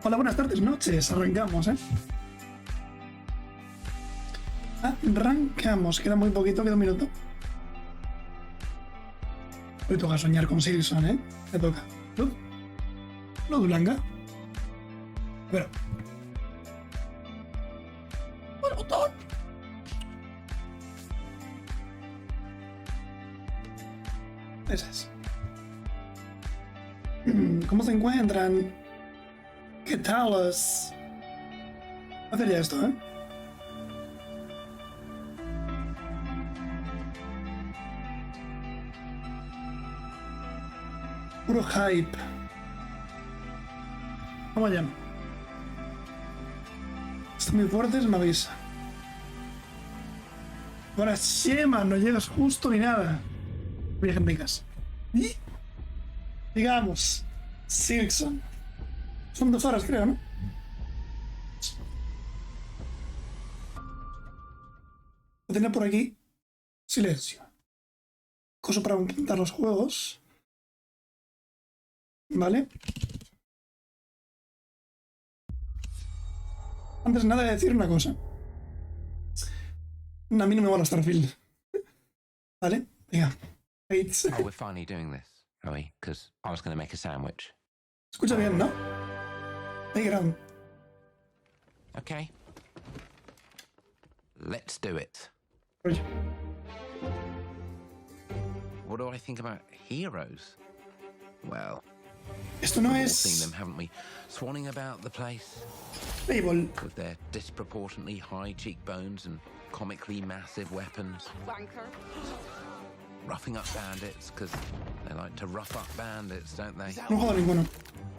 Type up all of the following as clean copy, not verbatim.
Hola, buenas tardes, noches. Arrancamos, ¿eh? Arrancamos. Queda muy poquito, queda un minuto. Hoy toca soñar con Silson, ¿eh? Me toca. Luz. Luz blanca. Pero. ¡El botón! Ese es. ¿Cómo se encuentran? ¿Qué tal os? Voy a hacer ya esto, ¿eh? Puro hype. Vamos allá. Está muy fuerte, me avisa. Ahora, Shema, no llegas justo ni nada. Virgen ricas. Y digamos, Silson. Son 2 horas, creo, ¿no? Voy a tener por aquí silencio. Cosa para intentar los juegos. ¿Vale? Antes de nada de decir una cosa. A mí no me mola Starfield. ¿Vale? Venga. Oh, we're finally doing this, are we? Because I was going to make a sandwich. Escucha bien, ¿no? Playground. Okay. Let's do it. Oye. What do I think about heroes? Well, Esto no we've all seen es them, haven't we? Swanning about the place Fable. with their disproportionately high cheekbones and comically massive weapons. Wanker. Roughing up bandits, because they like to rough up bandits, don't they? No juego ninguno.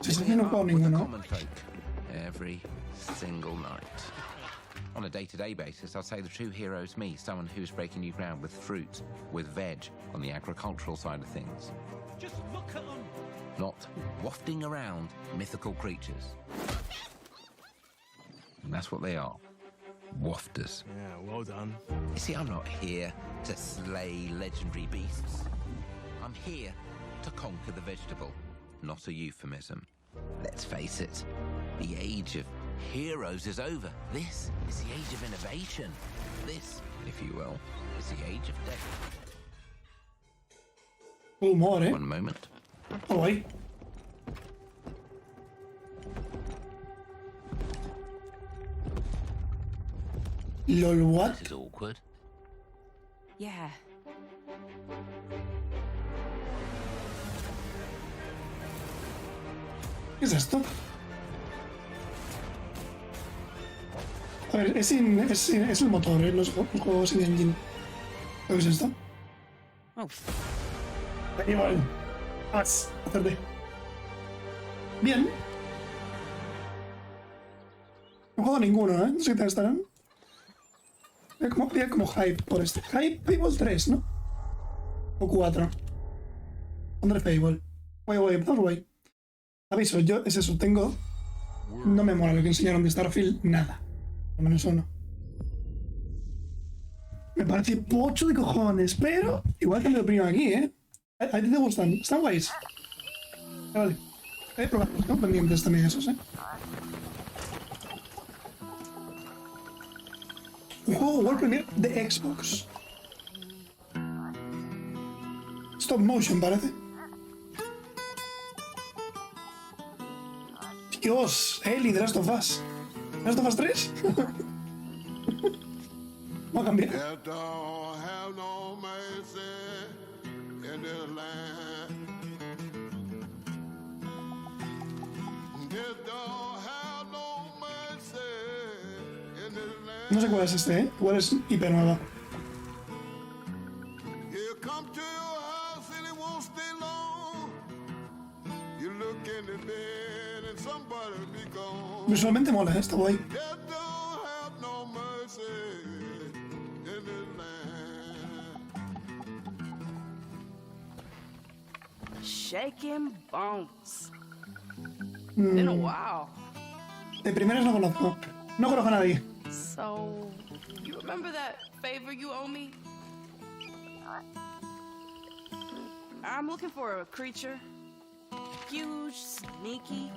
Sí, sí, no juego With the ninguno. common folk every single night. On a day-to-day basis, I'll say the true hero is me, someone who's breaking new ground with fruit, with veg, on the agricultural side of things. Just look at them. Not wafting around mythical creatures. And that's what they are. Wafters. Yeah, well done. You see, I'm not here to slay legendary beasts. I'm here to conquer the vegetable, not a euphemism. Let's face it, the age of heroes is over. This is the age of innovation. This, if you will, is the age of death. Humor, ¿eh? One moment. Oh, guay. LOL, what? This is awkward. Yeah. ¿Qué es esto? A ver, es el motor, ¿eh? Los juegos sin engine. ¿Qué es esto? Oh, Igual. Acerté. Bien. No juego ninguno, ¿eh? No sé qué tal estarán. Había como hype por este. Hype Fable 3, ¿no? O 4. Under Fable. Guay. Aviso, yo es eso, tengo. No me mola lo que enseñaron de Starfield, nada. Al menos uno. Me parece pocho de cojones, pero igual cambio de opinión aquí, ¿eh? A ti te gustan, están guays. Vale. He probado, tengo pendientes también esos, ¿eh? Un juego World Premiere de Xbox. Stop motion, parece. Dios, Eli de Last of Us. ¿Last of Us 3? Voy a cambiar. Death don't have no mercy in this land. Death don't have no mercy in this land. No sé cuál es este, ¿eh? Igual es hiper nueva. You come to your house and it won't stay long. You look in the bed and somebody be gone. Visualmente mola, ¿eh? Está guay. Death don't have no mercy in this land. shaking bones. Been a while. De primeras no conozco. No conozco a nadie. So, you remember that favor you owe me? I'm looking for a creature. Huge, sneaky.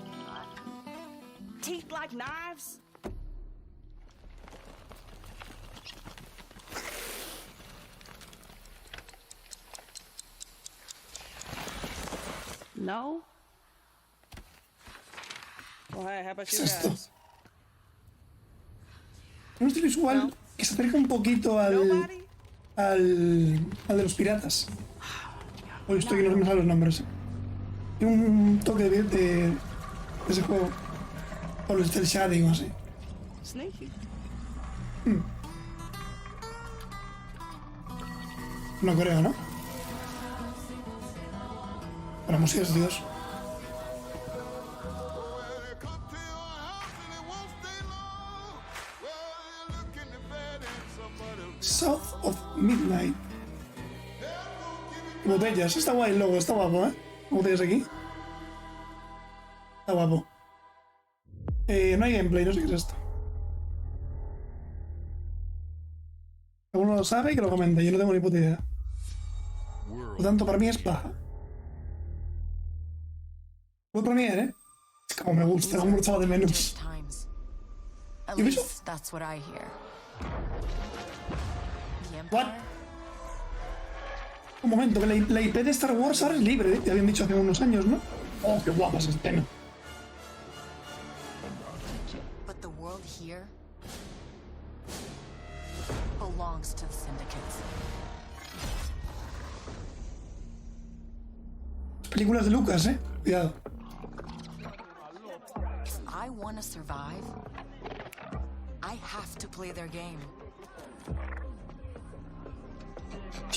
teeth like knives? No? Well, hey, how about ¿Qué you es esto? guys? Un estilo visual que se acerca un poquito al de los piratas. Hoy estoy que no me salen los nombres. Tiene un toque de ese juego. O el cel shading o así. Sneaky. No creo, ¿no? Para música es Dios. Well, they come to your house and it won't stay long. Well, you look in the bed and somebody South of Midnight. Botellas, está guay el logo, está guapo, ¿eh? Botellas aquí. Está guapo. No hay gameplay, no sé qué es esto. Alguno lo sabe y que lo comente, yo no tengo ni puta idea. Por lo tanto, para mí es paja. World Premiere, ¿eh? Es como me gusta, como echaba de menos. Times. At You wish- least that's what I hear. The What? Empire? Un momento, que la IP de Star Wars ahora es libre, ¿eh? Te habían dicho hace unos años, ¿no? Oh, qué guapa esa escena. But the world here belongs to the syndicates. Películas de Lucas, ¿eh? Cuidado. If I want to survive, I have to play their game.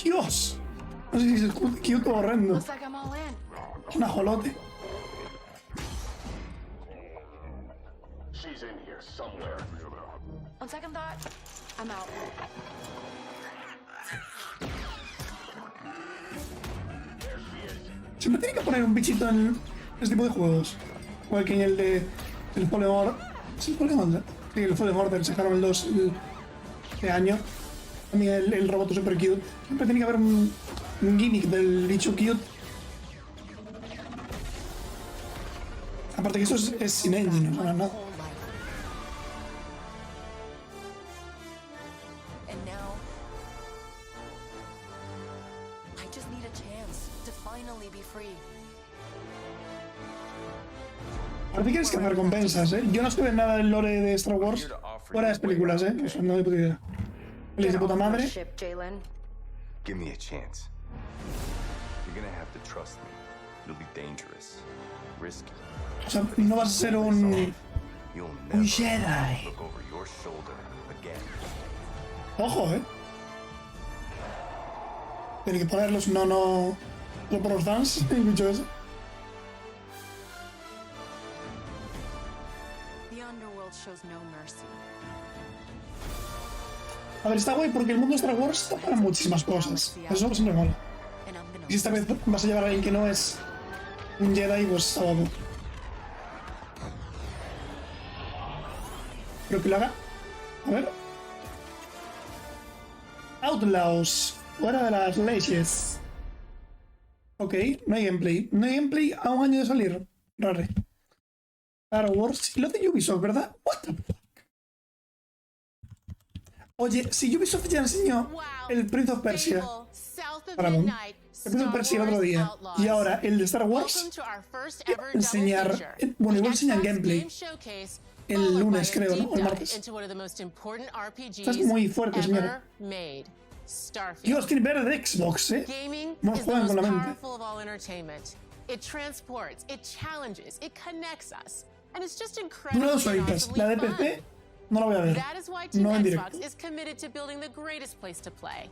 ¡Dios! No sé si se escucha cute o horrendo. Looks like I'm all in. Un ajolote. She's in here somewhere. On second thought, I'm out. Siempre tiene que poner un bichito en este tipo de juegos. Igual que en el de el Fallen Order. ¿Sí, el Fallen Order? Sí, el Fallen Order sacaron el 2 este año. También el robot super cute. Siempre tiene que haber un gimmick del bicho cute. Aparte que eso es sin engine, no suena nada. Whole life. And now, I just need a chance to finally be free. Ahora tienes que hacer recompensas, ¿eh? Yo no estuve en nada del lore de Star Wars fuera de las películas, ¿eh? O sea, no hay puta idea. Feliz de puta madre. Ship, Jalen. Give me a chance. You're gonna have to trust me. It'll be dangerous, risky. O sea, no vas a ser un You'll never Jedi. look over your shoulder again. Ojo, ¿eh? Tiene que ponerlos, no por los fans, el bicho ese. The underworld shows no mercy. A ver, está guay porque el mundo de Star Wars está para muchísimas cosas. Eso siempre mola. And I'm gonna Y si esta vez vas a llevar a alguien que no es un Jedi, pues está guapo. Pero que lo haga. A ver. Outlaws. Fuera de las leyes. Ok, no hay gameplay. No hay gameplay a un año de salir. Rare. Star Wars. Y lo de Ubisoft, ¿verdad? What the fuck. Oye, si Ubisoft ya enseñó el Prince of Persia. Paramount. El Prince of Persia el otro día. Y ahora el de Star Wars. Enseñar. Bueno, igual enseñan gameplay. El lunes, creo, ¿no? O el martes. Estás muy fuerte, señora. Dios, tiene verde de Xbox, ¿eh? Gaming No is the juegan most con la mente. powerful of all entertainment. It transports, it challenges, it connects us, and it's just Una incredible. de dos horitas. La de PC no la voy a ver. That is why Team No en Xbox directo. is committed to building the greatest place to play.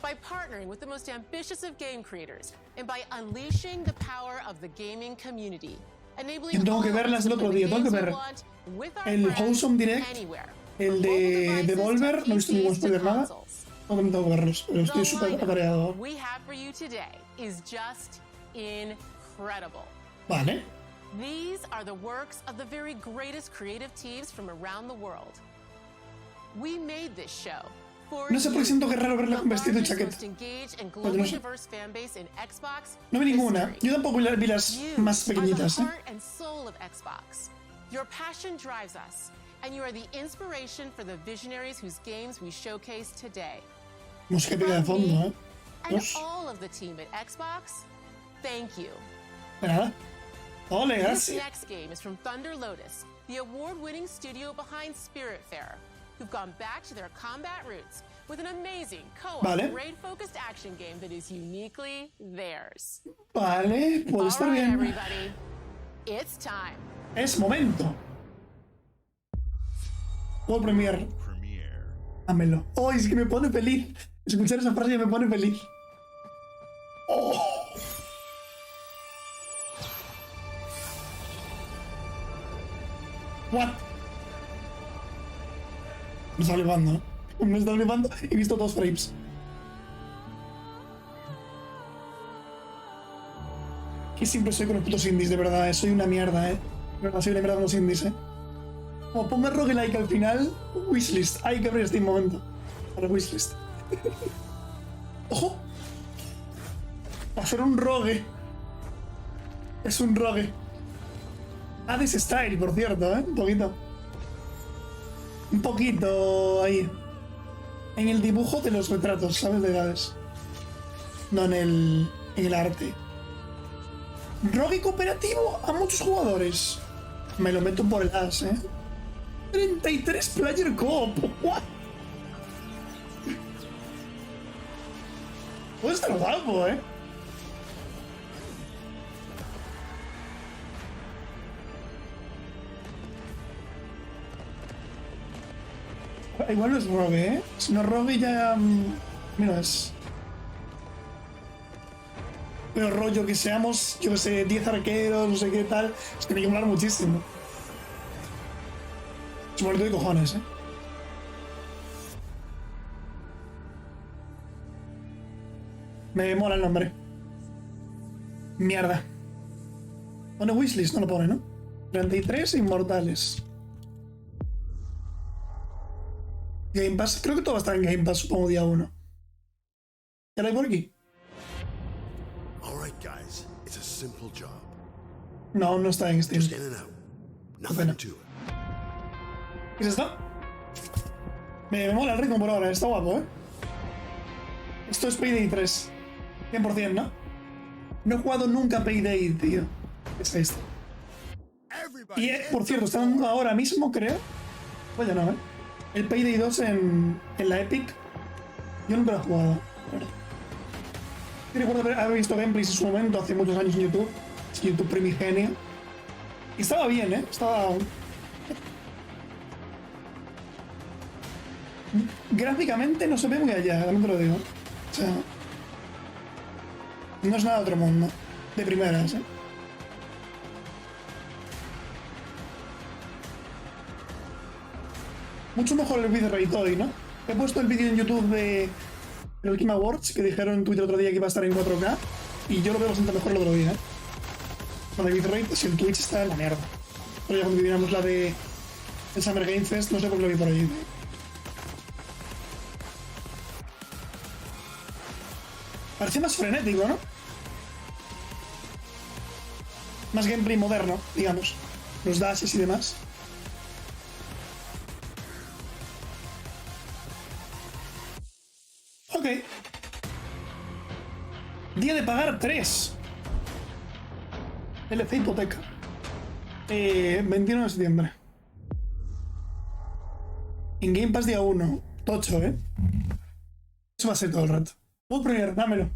By partnering with the most ambitious of game creators and by unleashing the power of the gaming community. Enabling Yo tengo que all verlas el to otro play día, the tengo que games we ver want with our el friends Wholesome Direct, anywhere. el From de mobile devices Devolver, to no he visto ningún PCs to spoiler nada. consoles. No tengo que verlos, pero estoy The súper lineup atareado. we have for you today is just incredible. Vale. These are the works of the very greatest creative teams from around the world. We made this show for No sé por qué siento que es raro verla the con vestido y largest, chaqueta. most engaged and Porque no globally sé. diverse fan base in Xbox No vi ninguna. history. Yo tampoco vi las You más are the pequeñitas, ¿eh? heart and soul of Xbox. Your passion drives us, and you are the inspiration for the visionaries whose games we showcase today. Música épica de From me fondo, and Dios. all of the team at Xbox, thank you. De nada. Ole, This gracias. next game is from Thunder Lotus, the award-winning studio behind Spiritfarer, who've gone back to their combat roots with an amazing co-op Vale. raid-focused action game that is uniquely theirs. Vale, puede All estar right, bien. everybody, it's time. Es momento. World Premiere. Dámelo. Oh, es que me pone feliz. Escuchar esa frase me pone feliz. Oh. What? Me está flipando, ¿eh? Me está flipando. He visto 2 frames. Que siempre soy con los putos indies, de verdad, soy una mierda, De verdad, soy una mierda con los indies, Como ponga roguelike al final, wishlist. Hay que abrir este momento. Para wishlist. ¡Ojo! Va a ser un rogue. Es un rogue. Hades Style, por cierto, Un poquito. Un poquito ahí. En el dibujo de los retratos, ¿sabes? De Hades. No en el arte. Rogue cooperativo a muchos jugadores. Me lo meto por el as, 33 player co-op. What? Puede estar guapo, Igual no es rogue, Si no es rogue ya... Mira, es... Pero rollo que seamos, yo que sé, 10 arqueros, no sé qué tal. Es que me hay que molar muchísimo. Es bonito de cojones, Me mola el nombre. Mierda. Pone wishlist, no lo pone, ¿no? 33 inmortales. Game Pass, creo que todo va a estar en Game Pass, supongo, día 1. ¿Ya lo hay por aquí? It's a simple job. No, no está en Steam. Just in and out. Nothing to it. ¿Qué es esto? Me mola el ritmo por ahora, está guapo, Esto es Payday 3. 100%, ¿no? No he jugado nunca Payday, tío. Es esto. Y, por cierto, está dando ahora mismo, creo. Pues ya no, El Payday 2 en la Epic. Yo nunca lo he jugado. Yo recuerdo haber visto gameplays en su momento, hace muchos años en YouTube. Es YouTube primigenio. Y estaba bien, Estaba... Gráficamente no se ve muy allá, también te lo digo. O sea... No es nada de otro mundo. De primeras, Mucho mejor el bitrate hoy, ¿no? He puesto el vídeo en YouTube de el Game Awards, que dijeron en Twitter otro día que iba a estar en 4K, y yo lo veo bastante mejor el otro día, Con el bitrate, si el Twitch está en la mierda. Pero ya cuando viviéramos la de el Summer Game Fest, no sé por qué lo vi por ahí. Parece más frenético, ¿no? Más gameplay moderno, digamos. Los dashes y demás. Ok. Día de pagar 3. LC hipoteca. 21 de septiembre. En Game Pass día 1. Tocho, Eso va a ser todo el rato. World Premiere, dámelo.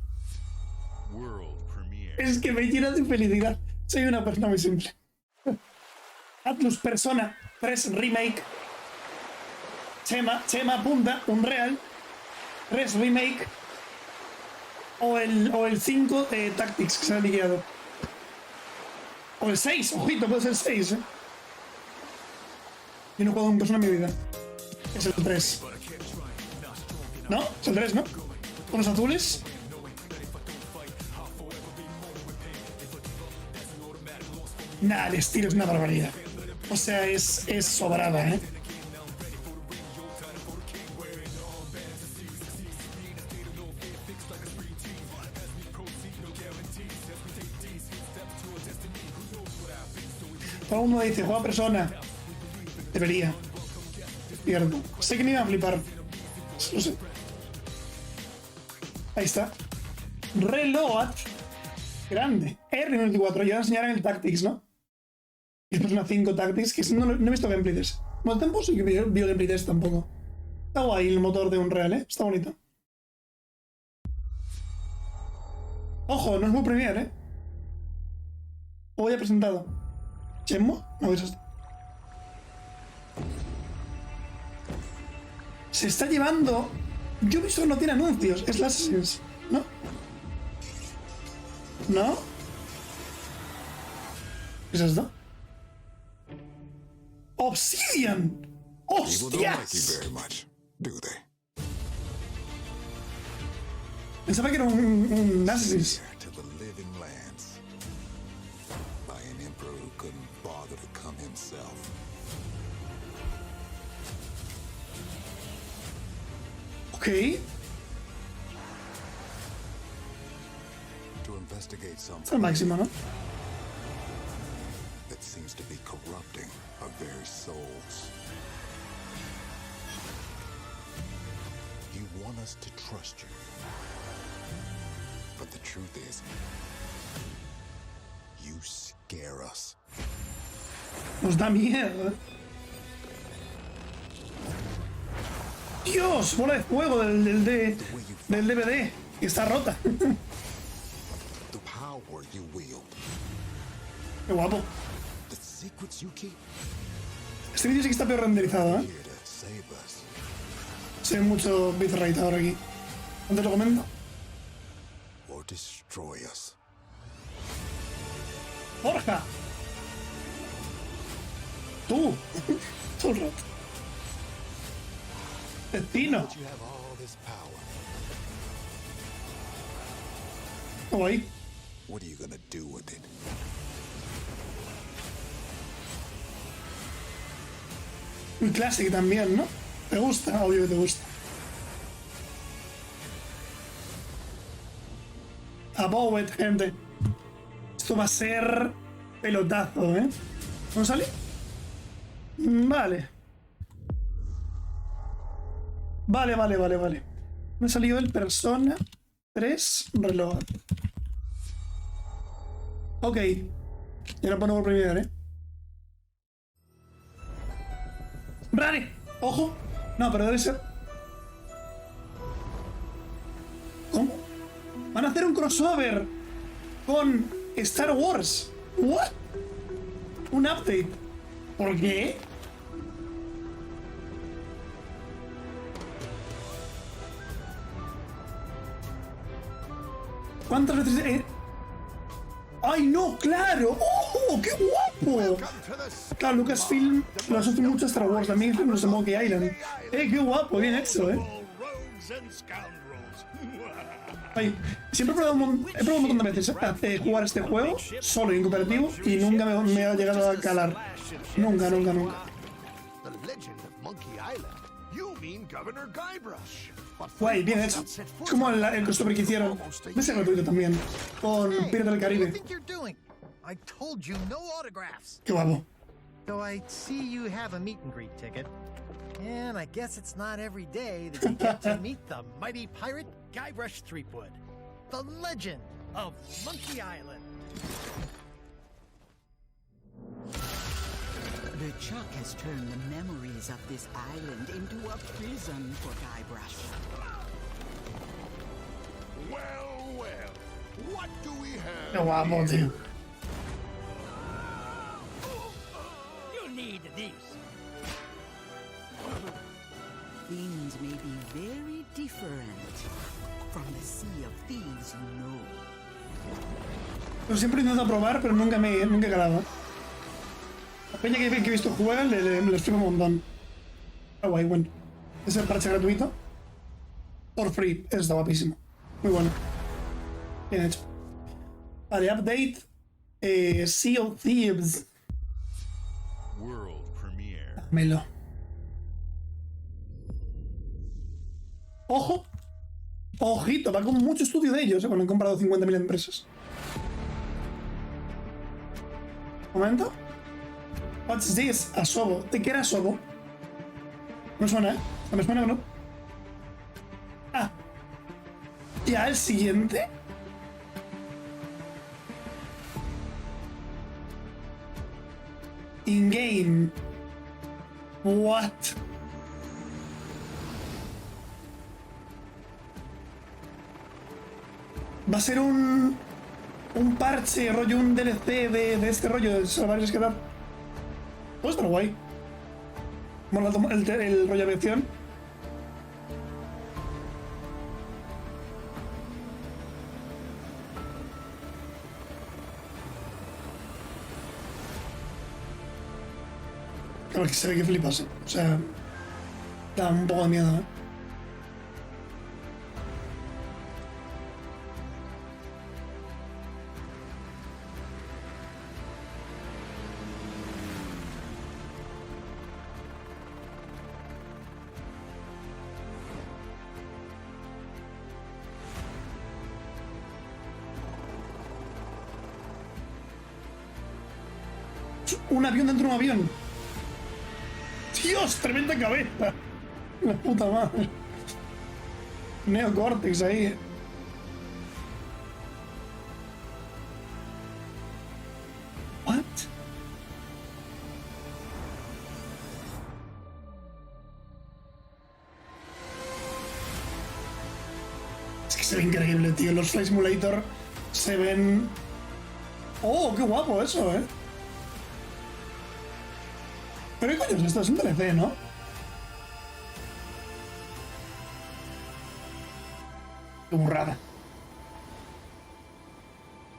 Es que me llena de felicidad. Soy una persona muy simple. Atlus Persona 3 Remake. Chema punta, Unreal 3 Remake. O el 5 de Tactics que se ha liquidado. O el 6, ojito, puede ser el 6, Yo no he jugado un Persona en mi vida. Es el 3. ¿No? Es el 3, ¿no? Con los azules. Nah, el estilo es una barbaridad. O sea, es sobrada, Todo el mundo dice, juega persona. Debería. Cierto. Sé que me iba a flipar. No sé. Ahí está. Reload. Grande. R94. Ya enseñarán el Tactics, ¿no? Y después una 5 Tactics, que no he visto gameplay de ese. Bueno, tampoco sí que vio gameplay de ese tampoco. Está guay el motor de Unreal, ¿eh? Está bonito. Ojo, no es muy Premiere, ¿eh? O ya presentado. ¿Chemo? No, eso está. Se está llevando... Ubisoft no tiene anuncios. Es la Assassin's, ¿no? ¿No? ¿Qué es esto? Obsidian. ¡Hostias! Pensaba que era un Assassin's. Ok. Es el máximo, ¿no? That seems to be corrupting our very souls. You want us to trust you. But the truth is, you scare us. Nos da miedo, ¿eh? Dios, bola de fuego del DVD, que está rota. The power you wield. Qué guapo. The secrets you keep. Este vídeo sí que está peor renderizado, ¿eh? Here to save us. Se ve mucho bitrate ahora aquí. ¿Antes lo comento? Or destroy us. ¡Borja! Tú. Todo el rato. Destino. You have all this power. Guay. What are you gonna do with it? Muy clásico también, ¿no? ¿Te gusta? Obvio que te gusta. Above it, gente. Esto va a ser pelotazo, ¿eh? ¿No sale? Vale. Vale. Me ha salido el Persona 3 Reload. Ok. Ya lo pongo por primera, ¿eh? ¡Rare! ¡Ojo! No, pero debe ser... ¿Cómo? Van a hacer un crossover con Star Wars. ¿What? Un update. ¿Por qué? ¿Cuántas veces...? ¡Ay, no! ¡Claro! ¡Oh, qué guapo! Claro, Lucasfilm lo asocia mucho a Star Wars. También no sé, Monkey Island. ¡Qué guapo! Bien hecho, Ay, siempre he probado un montón de veces jugar este juego solo y en cooperativo y nunca me ha llegado a calar. Nunca. Guay, bien hecho. Es como el crossover que hicieron. Es gratuito también. Con Piratas del Caribe. Qué guapo. So I see you have a meet and greet ticket. And I guess it's not every day that you get to meet the mighty pirate Guybrush Threepwood, the legend of Monkey Island. The Chuck has turned the memories of this island into a prison for Guybrush. Well, what do we have? Qué guapo, tío. You need these. Things may be very different from the Sea of Thieves you know. Pero siempre intento probar, pero nunca he calado. La peña que he visto jugar le flipa un montón. Está guay, bueno. Es el parche gratuito. For free. Eso está guapísimo. Muy bueno. Bien hecho. Vale, update. Sea of Thieves. World premiere. Dámelo. Ojo. Ojito, va con mucho estudio de ellos, cuando han comprado 50.000 empresas. ¿Momento? What's this? Asobo. ¿De qué era Asobo? No me suena, ¿eh? No me suena, ¿no? Ah. ¿Ya el siguiente? In-game. What? Va a ser un parche, rollo, un DLC de este rollo de salvar y rescatar. Pues está guay. Mola el rollo de aviación. Claro que se ve que flipas, ¿eh? O sea, da un poco de miedo, ¿eh? Un avión dentro de un avión. ¡Dios! ¡Tremenda cabeza! La puta madre. Neocortex ahí. ¿What? Es que se ve increíble, tío. Los Flight Simulator se ven... ¡Oh, qué guapo eso, eh! ¿Pero qué coño es esto? Es un DLC, ¿no? Qué burrada.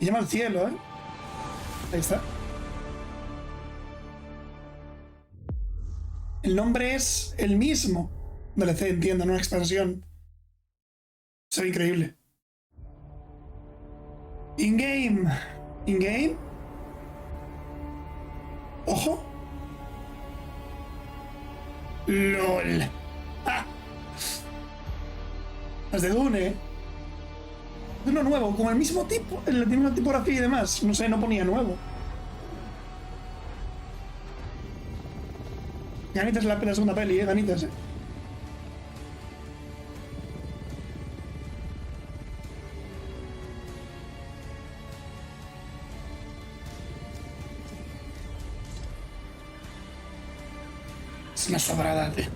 Y llama al cielo, ¿eh? Ahí está. El nombre es el mismo. DLC, entiendo, no una expansión. Se ve increíble. In-game. In-game. Ojo. LOL. ¡Ah! Las de Dune, ¿eh? Uno nuevo, con el mismo tipo, la misma tipografía y demás. No sé, no ponía nuevo. Ganitas la segunda peli, Ganitas, Es una sobrada, tío.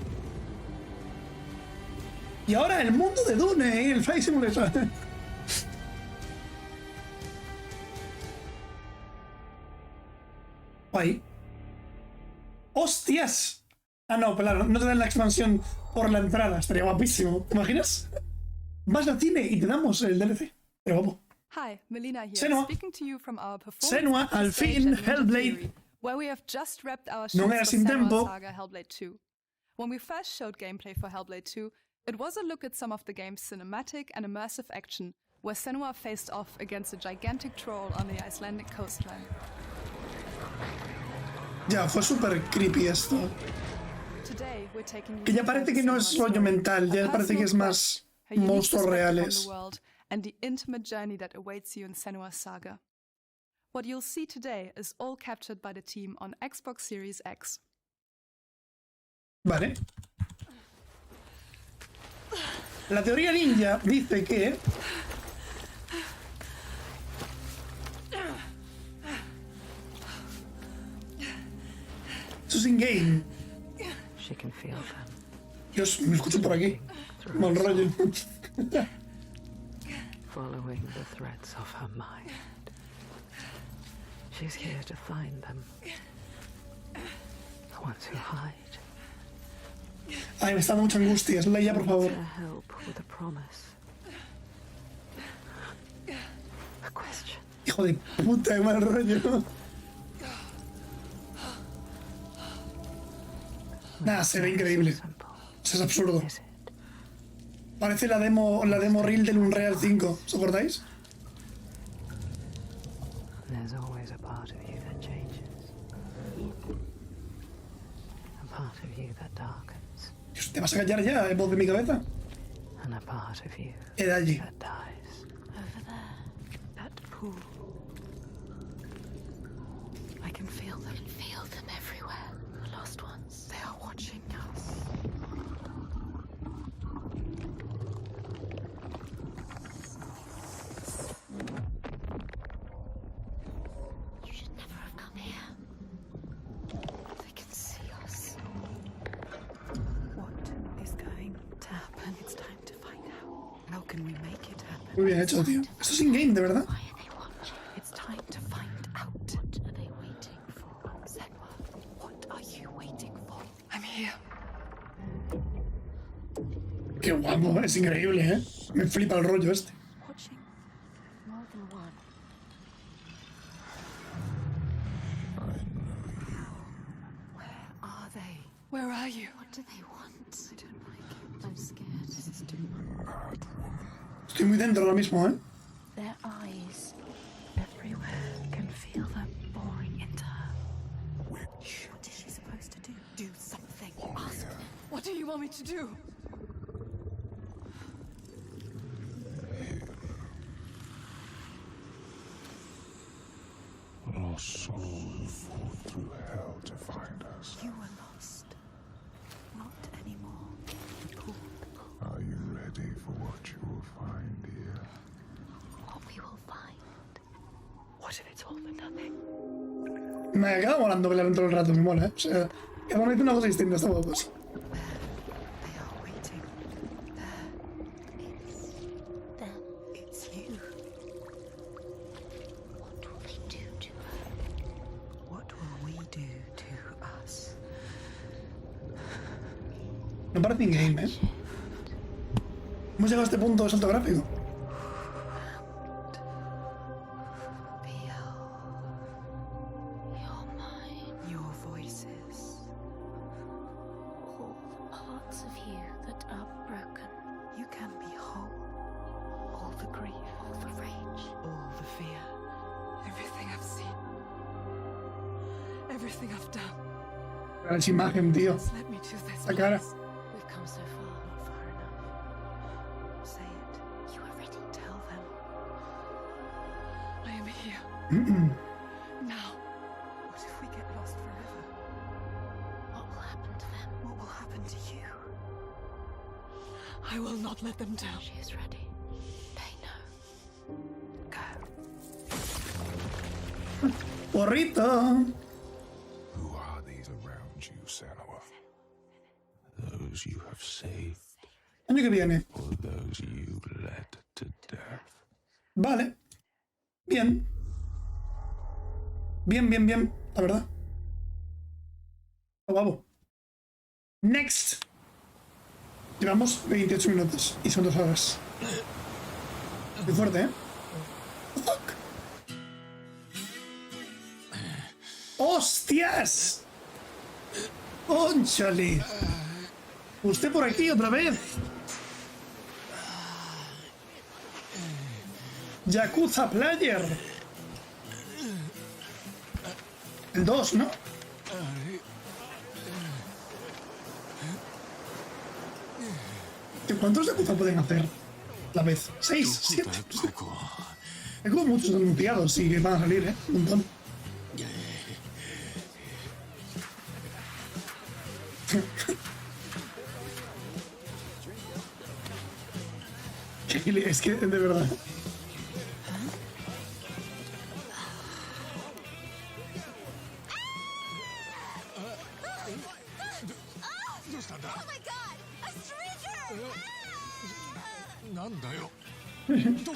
Y ahora el mundo de Dune, el Flight Simulator. Guay. ¡Hostias! Ah, no, claro, no te dan la expansión por la entrada. Estaría guapísimo. ¿Te imaginas? Vas al cine y te damos el DLC. Pero guapo. Hi, Melina here, Senua. speaking to you from our performance Senua, al stage fin, at Ninja Hellblade. Theory, where we have just wrapped our No shoots me for das sin Senua tempo. Saga Hellblade 2. When we first showed gameplay for Hellblade 2, it was a look at some of the game's cinematic and immersive action, where Senua faced off against a gigantic troll on the Icelandic coastline. Ya, fue súper creepy esto. Today, we're taking you Que ya parece que no es rollo mental, ya parece que es más monstruos reales. And the intimate journey that awaits you in Senua Saga. What you'll see today is all captured by the team on Xbox Series X. Vale. La teoría ninja dice que... Eso es in-game. Dios, me escucho por aquí. Mal rollo. Following the threads of her mind. She's here to find them. The ones who hide. Ay, me está dando mucha angustia. Es Leia, por favor. To help with a promise. A question. Hijo de puta, de mal rollo. Nada, se ve increíble. Eso es absurdo. Parece la demo reel del Unreal 5. ¿Os acordáis? There's always a part of you that changes. A part of you that darkens. Dios, ¿te vas a callar ya, voz de mi cabeza? And a part of you allí. that dies. Over there. That pool. I can feel them. Feel them everywhere. Muy bien hecho, tío. Esto es in-game, de verdad. It's time to find out. What are they waiting for? Senwa, what are you waiting for? I'm here. Qué guapo, es increíble, ¿eh? Me flipa el rollo este. Watching more than one. Where are they? Where are you? What do they want? I don't like it. I'm scared. This is too much. Estoy muy dentro ahora mismo, ¿eh? Their eyes everywhere can feel them boring into her. Witch. What is she supposed to do? Do something. Ask them. What do you want me to do? Lost souls fought through hell to find us. You were lost. Not anymore. Are you ready for what you will find here? What we will find. What if it's all for nothing? Me ha quedado molando pelear todo el rato, me mola, ¿eh? O sea, cada uno dice una cosa distinta, está guapo, sí. They are waiting. It's them. It's you. What will they do to her? What will we do to us? No parece in-game, ¿eh? Hemos llegado a este punto de salto gráfico. Your mind. Your voices. All the parts of you that are broken. You can be whole. All the grief. All the rage. All the fear. Everything I've seen. Everything I've done. Esa imagen, tío. Just let me do this. La cara. We've come so far. Not far enough. Say it. You are ready. Tell them. I am here. Now. What if we get lost forever? What will happen to them? What will happen to you? I will not let them down. She is ready. They know. Go. Porrito. Who are these around you, Senua? Those you have saved, Año que viene. or those you led to death? Vale. Bien. Bien, bien, bien. La verdad. Está guapo. Next. Llevamos 28 minutos y son 2 horas. Muy fuerte, ¿eh? Fuck. ¡Hostias! ¡Cónchale! Usted por aquí otra vez. Yakuza Player. El 2, ¿no? ¿Cuántos Yakuza pueden hacer a la vez? 6, 7. Hay como muchos anunciados y que van a salir, ¿eh? Un montón. Es que, de verdad.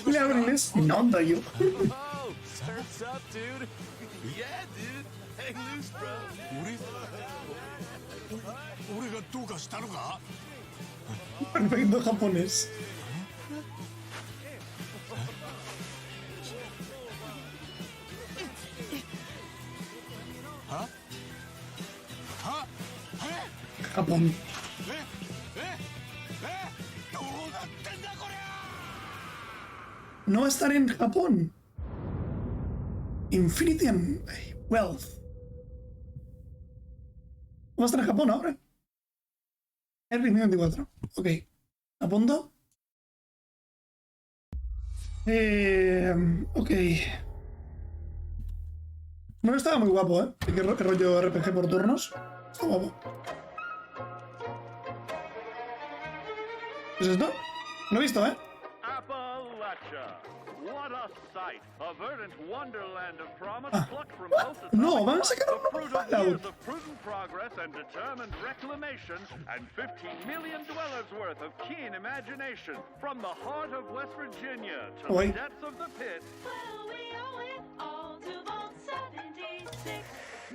Le abren es nada yo. Oh, turns up, dude. Yeah, dude. Hang loose, bro. 俺がどうかしたのか? Perfecto japonés. Japón. No va a estar en Japón. Infinity and Wealth. No va a estar en Japón ahora. El 2024. Ok. ¿Apunto? Ok. No estaba muy guapo, ¿eh? ¿Qué rollo RPG por turnos? Está guapo. ¿Qué es esto? Lo he visto, ¿eh? Appalachia, What a sight! A verdant wonderland of promise plucked from both No, van a sacar un nuevo Fallout. of prudent progress and determined reclamation, and 15 million dwellers worth of keen imagination from the heart of West Virginia to the depths of the pit.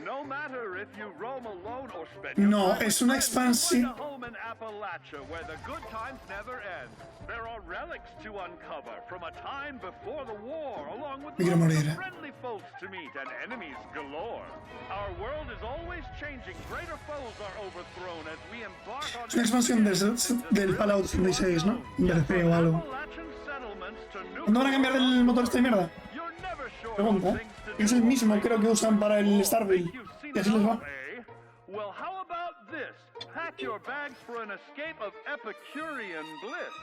No matter if you roam alone or spend No, es una expansión. home in Appalachia where the good times never end. There are relics to uncover from a time before the war, along with Me quiero morir. friendly folks to meet and enemies galore. Our world is always changing. Greater foes are overthrown as we embark on Es una expansión del Fallout 76, ¿no? Me parece o algo. ¿Cuándo van a cambiar el motor esta mierda? Pregunta. Es el mismo, creo que usan para el Starfield. Y así les va. Well, how about this? Pack your bags for an escape of Epicurean bliss.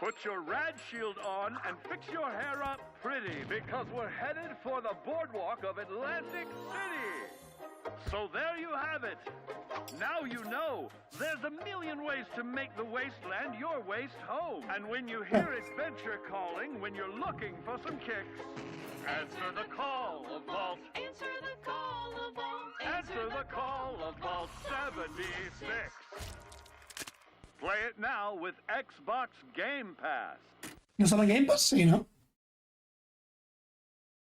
Put your rad shield on and fix your hair up pretty, because we're headed for the boardwalk of Atlantic City. So there you have it. Now you know. There's a million ways to make the wasteland your waste home. And when you hear adventure calling, when you're looking for some kicks, answer the call of Vault. Answer the call of Vault. Answer the call of Vault 76. Play it now with Xbox Game Pass. ¿No sale Game Pass? Sí, ¿no?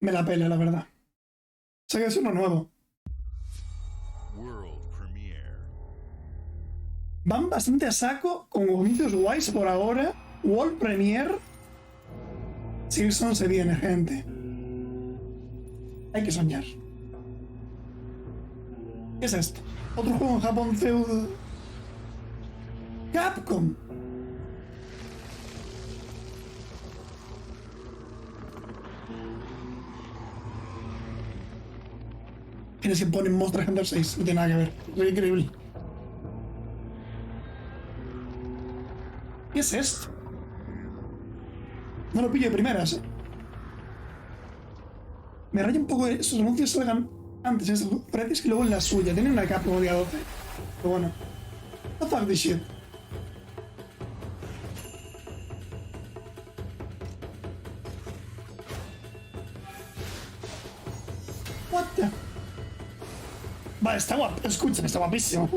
Me la pela, la verdad. Sé que es uno nuevo. World Premiere. Van bastante a saco, con comicios guays por ahora. World Premiere. Silson se viene, gente. Hay que soñar. ¿Qué es esto? Otro juego en Japón feud. Capcom. Tienes que poner Monster Hunter 6, no tiene nada que ver. Es increíble. ¿Qué es esto? No lo pillo de primeras, ¿eh? Me raya un poco que esos anuncios salgan antes en estos precios que luego en la suya. Tienen una capa como día 12. Pero bueno. What the fuck this shit? What the... Vale, está guapo. Escúchame, está guapísimo.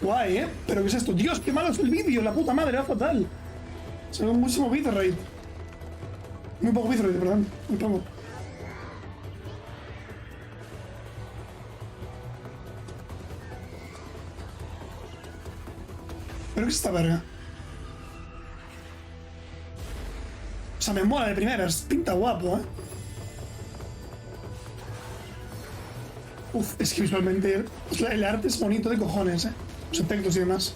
Guay, ¿eh? ¿Pero qué es esto? Dios, qué malo es el vídeo. La puta madre, va fatal. Se ve muchísimo bitrate. Muy poco bitrate, perdón. Muy poco. ¿Pero qué es esta verga? O sea, me mola de primeras. Pinta guapo, ¿eh? Uf, es que visualmente el arte es bonito de cojones, ¿eh? Los efectos y demás.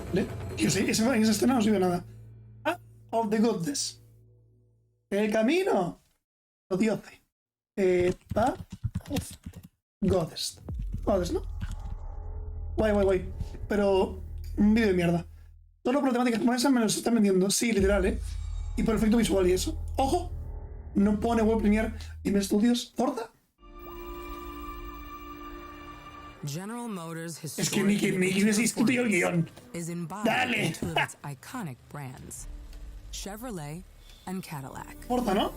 ¿Vale? Tío, sí, en esa escena no se ve nada. Ah, of the goddess. El camino. O dioce. Path of goddess. Goddess, ¿no? Guay, guay, guay. Pero un vídeo de mierda. Solo por la temática japonesa me lo están vendiendo. Sí, literal, ¿eh? Y por efecto visual y eso. ¡Ojo! No pone World Premiere en estudios. ¿Zorda? General Motors Es que ni necesito yo el guión. ¡Dale! Iconic brands, Chevrolet and Cadillac. Forza, ¿no?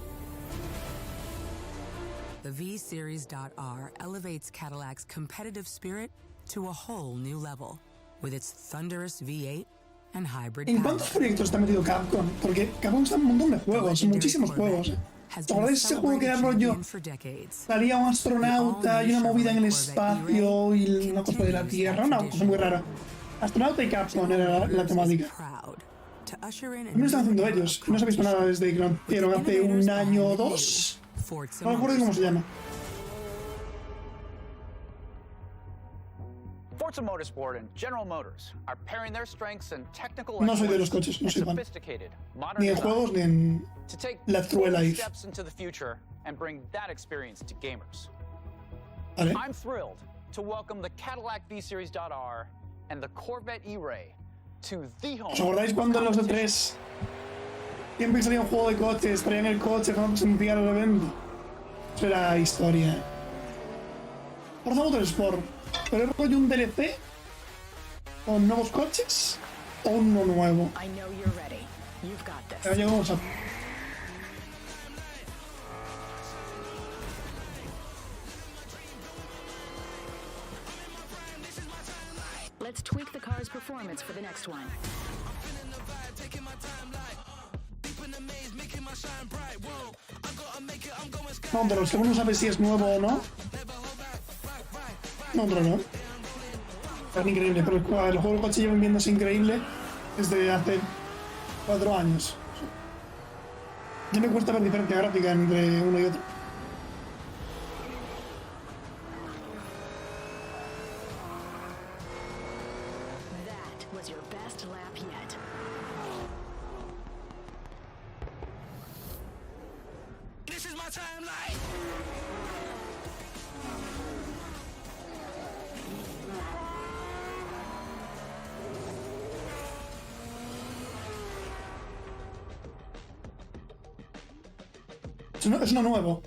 The V-Series.R elevates Cadillac's competitive spirit to a whole new level with its thunderous V8 and hybrid ¿En power. cuántos proyectos está metido Capcom? Porque Capcom está en un montón de juegos, muchísimos juegos. ¿Te acordáis ese juego que era rollo? Salía un astronauta y una movida en el espacio y una cosa de la Tierra, una cosa muy rara. Astronauta y Capcom era la temática. ¿Qué me están haciendo ellos? No se ha visto nada desde que lo hicieron hace un año o dos. No me acuerdo cómo se llama. Forza Motorsport and General Motors are pairing their strengths and technical No soy de los coches, no soy fan. Ni en juegos ni en la True Life. steps into the future and bring that experience to gamers. Vale. I'm thrilled to welcome the Cadillac V-Series.R and the Corvette E-Ray to the home. ¿Os acordáis cuando en los E3 siempre que salía un juego de coches, traían el coche para presenciar el evento? Eso era historia. Forza Motorsport, pero es rollo un DLC con nuevos coches o uno nuevo. Ya llegamos a... Let's tweak the car's performance for the next one. No, pero según no sabe si es nuevo o no. No, pero no. Es increíble, pero el juego de coche lleva viéndose increíble desde hace 4 años. Ya me cuesta ver diferencia gráfica entre uno y otro. That was your best lap yet. This is my timeline. Es uno nuevo.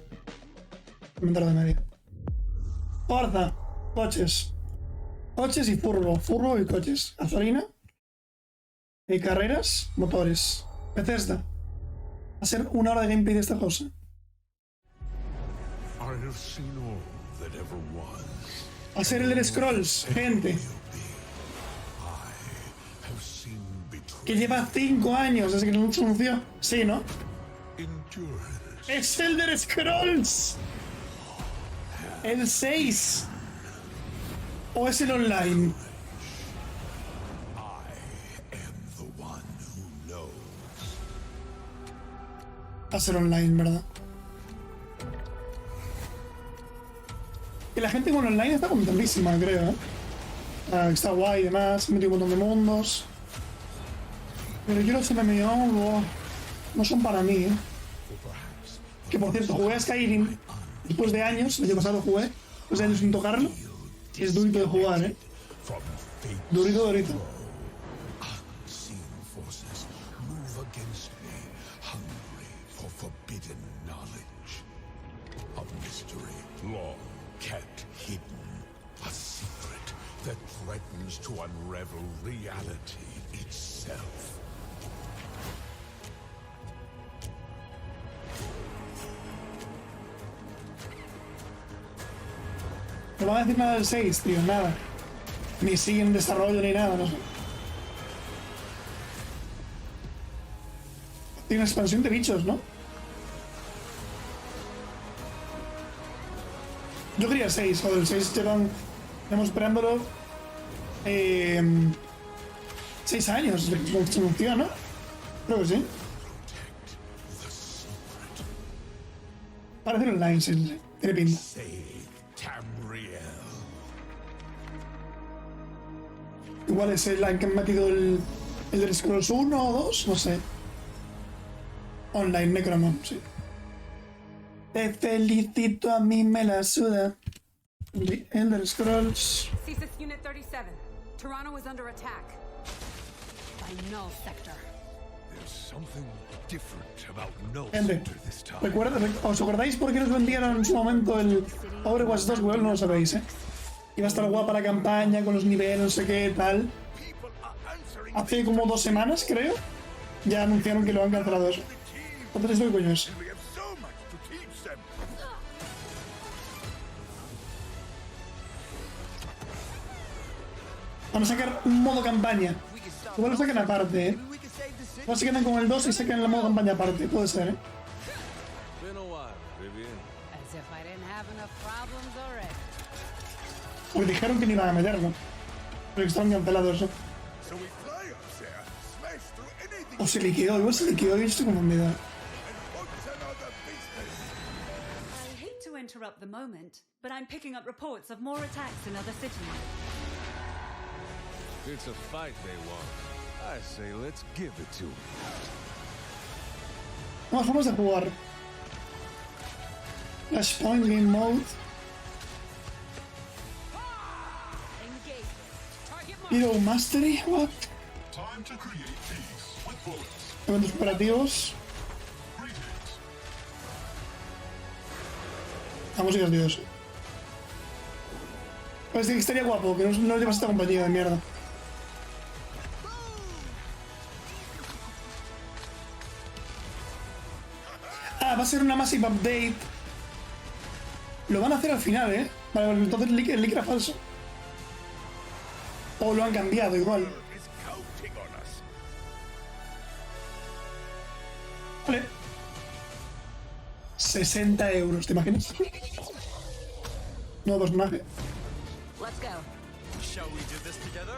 Comentario de medio. Forza. Coches. Coches y furbo. Furbo y coches. Gasolina. Y carreras. Motores. Bethesda. Va a ser 1 hora de gameplay de esta cosa. Va a ser el de Scrolls, gente. Que lleva 5 años desde que no se anunció. Sí, ¿no? ¡Es el de Scrolls! El 6. ¿O es el online? Va a ser online, ¿verdad? Y la gente con online está contentísima, creo, ¿eh? Está guay y demás, metido un montón de mundos. Pero yo los MMO no son para mí, ¿eh? Que por cierto, jugué a Skyrim después de años, el año pasado jugué, después de años sin tocarlo, y es durito de jugar, ¿eh? Durito, durito. No van a decir nada del 6, tío, nada. Ni sigue en desarrollo ni nada, no sé. Tiene una expansión de bichos, ¿no? Yo quería el 6, joder, el 6 llevamos esperándolo 6 años de que se anunció, ¿no? Creo que sí. Parece online, sí, tiene pinta. Igual es el que han metido el de Scrolls 1 o 2, no sé. Online, Necromon, sí. Te felicito, a mí me la suda. The Elder Scrolls. CSIS Unit 37. Toronto is under attack. By Null Sector. There's something different about Null Gente, Sector this time. ¿os acordáis por qué nos vendieron en su momento el Overwatch 2? Bueno, no lo sabéis, ¿eh? Iba a estar guapa la campaña con los niveles, no sé qué, tal. Hace como 2 semanas, creo, ya anunciaron que lo han cancelado eso. Entonces, ¿esto qué coño es? Van a sacar un modo campaña. Igual lo sacan aparte, ¿eh? Igual se quedan con el 2 y sacan el modo campaña aparte. Puede ser, ¿eh? Porque dijeron que no iban a meterlo. Pero que estaban cancelados eso. O se liquidó, igual se liquidó y estoy confundida. I hate to interrupt the moment, but I'm picking up reports of more attacks in other cities. It's a fight they want. I say let's give it to them. Vamos a jugar. Flashpoint Game Mode. Hero Mastery, what? Eventos operativos. La música es Dios. Pues sí, estaría guapo, que no llevas esta compañía de mierda. Ah, va a ser una massive update. Lo van a hacer al final, ¿eh? Vale, entonces el leak era falso. O lo han cambiado igual. Vale. 60 euros, ¿te imaginas? Nuevo personaje. Let's go. Shall we do this together?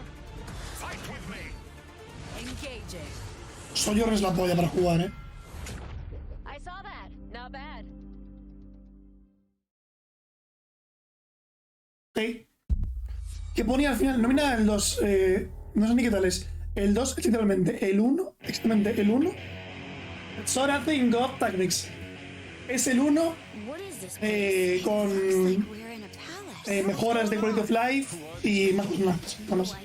Fight with me. Engaging. Sawyer es la polla para jugar, ¿eh? I saw that. Not bad. Ok. ¿Qué ponía al final? No mira el 2. No sé ni qué tal es. El 2 es literalmente el 1. Exactamente el 1. Sora Thing God Tactics. Es el 1 con mejoras de quality of life y más personajes. Vamos.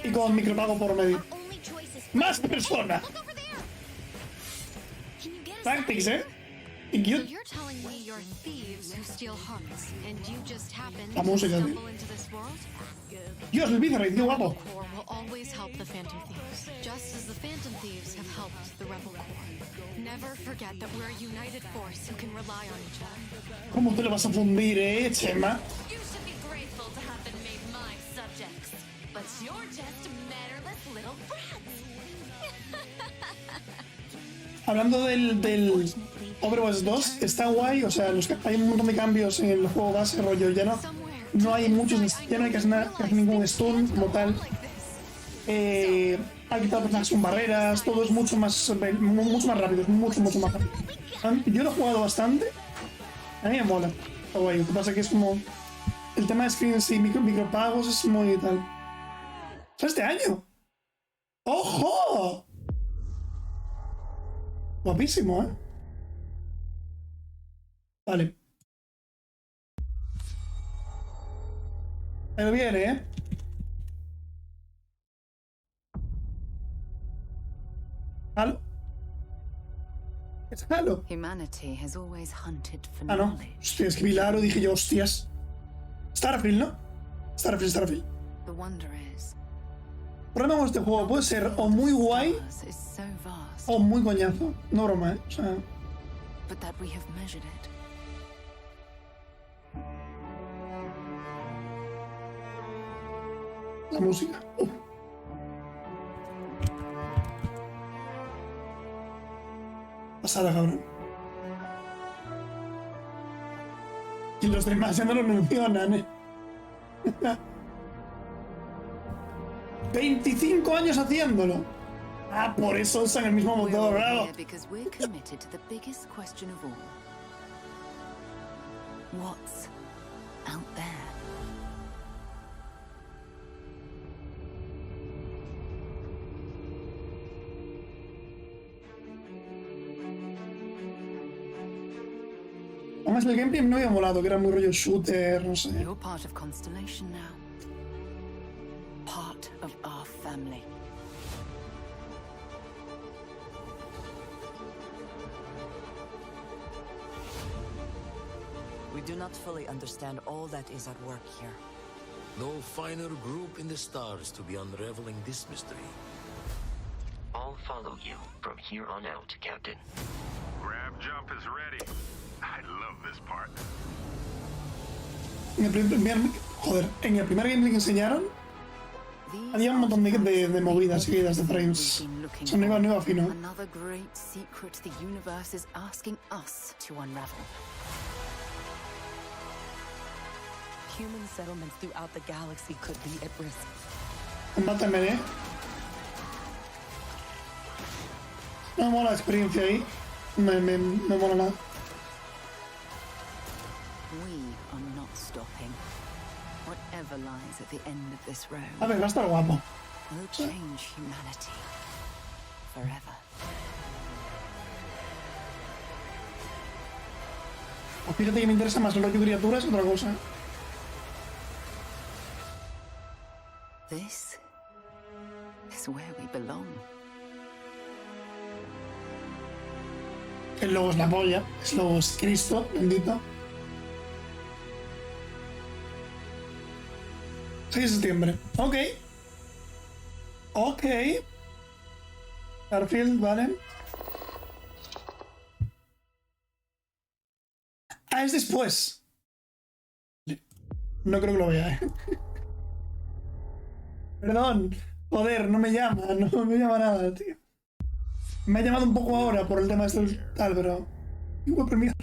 Y con micropago por medio. ¡Más persona! Tactics, ¿eh? Y cute. You're telling me you're thieves who steal hearts, and you just happen La to música, stumble tío. into this world? Dios, el Bizarre, qué guapo. Corps will always help the Phantom Thieves, just as the Phantom Thieves have helped the Rebel Corps. Never forget that we're a united force who can rely on each other. ¿Cómo te lo vas a fundir, Chema? You should be grateful to have been made my subjects, but you're just mannerless little brats. Hablando del Overwatch 2, está guay, o sea, hay un montón de cambios en el juego base, rollo, no hay muchos, ya no hay casi ningún stun como tal. Ha quitado personajes con barreras, todo es mucho más rápido, mucho más rápido. Yo lo he jugado bastante, a mí me mola, está guay, lo que pasa es que es como, el tema de screens y micropagos es muy tal. ¿O sea, este año? ¡Ojo! Guapísimo, ¿eh? Vale. Pero viene, ¿eh? ¿Halo? ¿Es Halo? Humanity has always hunted for Ah, no. knowledge. Hostia, es que vi Laro, dije yo, hostias. Starfield, ¿no? Starfield. The wonder is, El problema con este juego puede ser o muy guay is so vast, o muy coñazo. No broma, ¿eh? O sea, but that we have measured it. la música. Pasada, cabrón. Y los demás ya no lo mencionan, ¿eh? 25 años haciéndolo. Ah, por eso usan el mismo motor, bravo. Here because we're committed to the biggest question of all. What's out there? Además el gameplay no había molado, que era muy rollo shooter, no sé. You're part of Constellation now. Part of our family. We do not fully understand all that is at work here. No finer group in the stars to be unraveling this mystery. I'll follow you from here on out, Captain. Grab jump is ready. I love this part. En el primer gameplay que enseñaron había un montón de movidas seguidas de frames. Eso no iba fino. Another great secret the universe is asking us to unravel. Human settlements throughout the galaxy could be at risk. Combáteme, ¿eh? No me mola la experiencia ahí. Me mola nada. We are not stopping. Whatever lies at the end of this road. A ver, va a estar guapo. Will change humanity forever. Pues fíjate que me interesa más el rollo criaturas que otra cosa. This is where we belong. El logo es la polla. El logo es Cristo, bendito. 6 de septiembre. Ok. Ok. Starfield, vale. Ah, es después. No creo que lo vea, Perdón. Joder, no me llama. No me llama nada, tío. Me ha llamado un poco ahora por el tema de esto tal, pero... Igual premiar.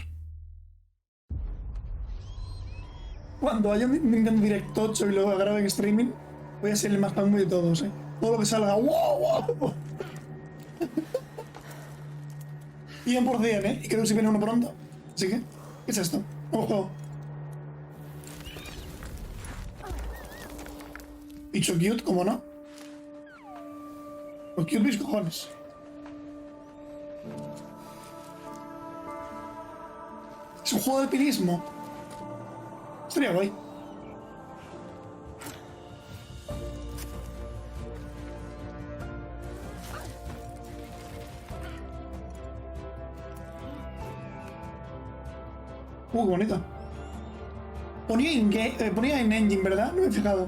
Cuando haya un Nintendo Direct 8 y lo grabe en streaming, voy a ser el más fanboy de todos, Todo lo que salga, ¡wow! 100%, Y creo que si viene uno pronto. Así que, ¿qué es esto? Nuevo juego. Bicho cute, ¿cómo no? Los cute mis cojones. Es un juego de alpinismo. Estaría guay. Qué bonito. Ponía en engine, ¿verdad? No me he fijado.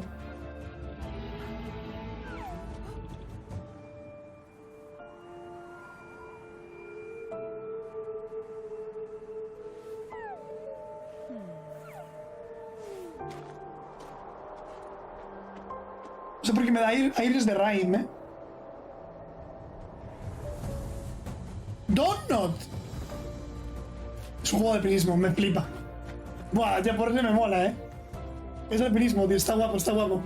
No sé por qué me da aires de Rhyme, Donut. Es un juego de alpinismo, me flipa. Buah, ya por eso me mola, Es alpinismo, tío, está guapo, está guapo.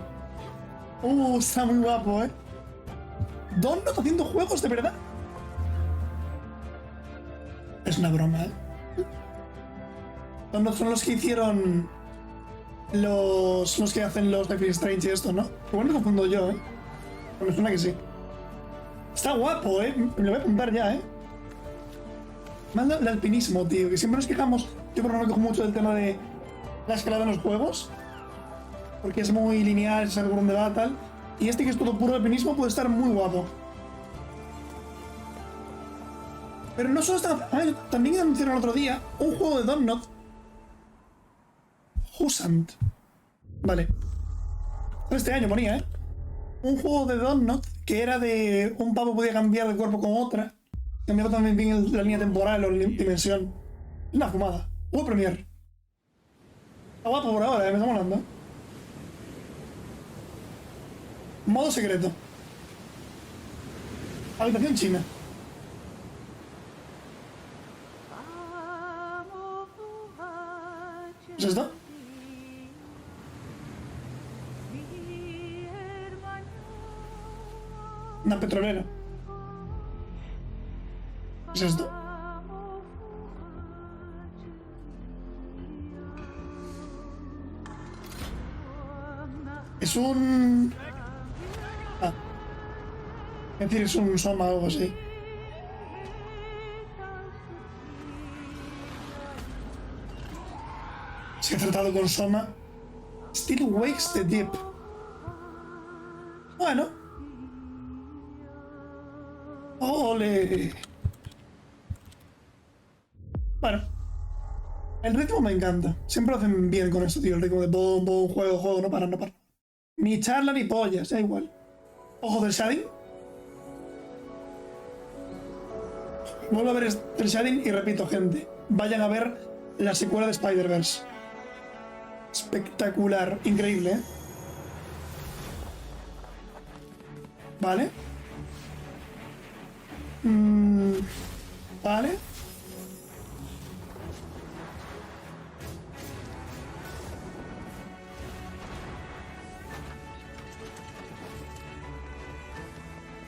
Está muy guapo, Donut haciendo juegos de verdad. Es una broma, Donut son los que hicieron los que hacen los Life is Strange y esto, ¿no? Igual me confundo yo, Pero me suena que sí. Está guapo, Me lo voy a apuntar ya, Más el alpinismo, tío, que siempre nos quejamos. Yo por lo menos me quejo mucho del tema de la escalada en los juegos. Porque es muy lineal, es algo donde va, tal. Y este que es todo puro alpinismo puede estar muy guapo. Pero no solo está... también anunciaron el otro día un juego de Donut. Husant. Vale. Este año ponía, Un juego de Donut que era de... Un pavo podía cambiar de cuerpo con otra. Cambiaba también bien la línea temporal o la dimensión. Una fumada. Hubo Premier. Está guapo por ahora, me está molando. Modo secreto. Habitación china. ¿Es esto? Una petrolera. ¿Es esto? Es un... es decir, es un soma o algo así. Se ha tratado con soma. Still wakes the deep. Bueno. Ole. Bueno. El ritmo me encanta. Siempre lo hacen bien con esto, tío. El ritmo de boom, boom, juego, juego, no para, no para. Ni charla ni pollas, da igual. Ojo del shading. Vuelvo a ver el shading y repito, gente. Vayan a ver la secuela de Spider-Verse. Espectacular, increíble, Vale. Vale.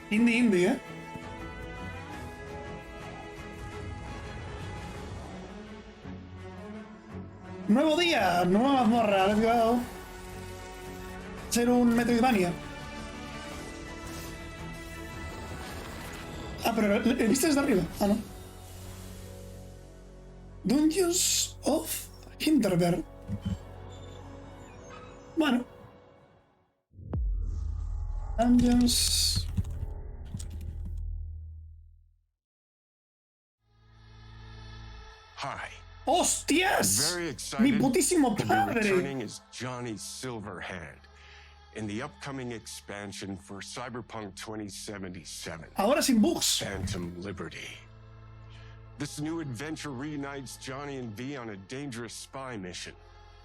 Indie, Nuevo día, nueva mazmorra, let's go. Ser un Metroidvania. Pero ¿el viste desde arriba? No. Dungeons of Hinterberg. Bueno. Dungeons. Hi. ¡Hostias! Very Mi excited putísimo to be padre. returning as Johnny Silverhand in the upcoming expansion for Cyberpunk 2077. Ahora sin bugs. Phantom Liberty. This new adventure reunites Johnny and V on a dangerous spy mission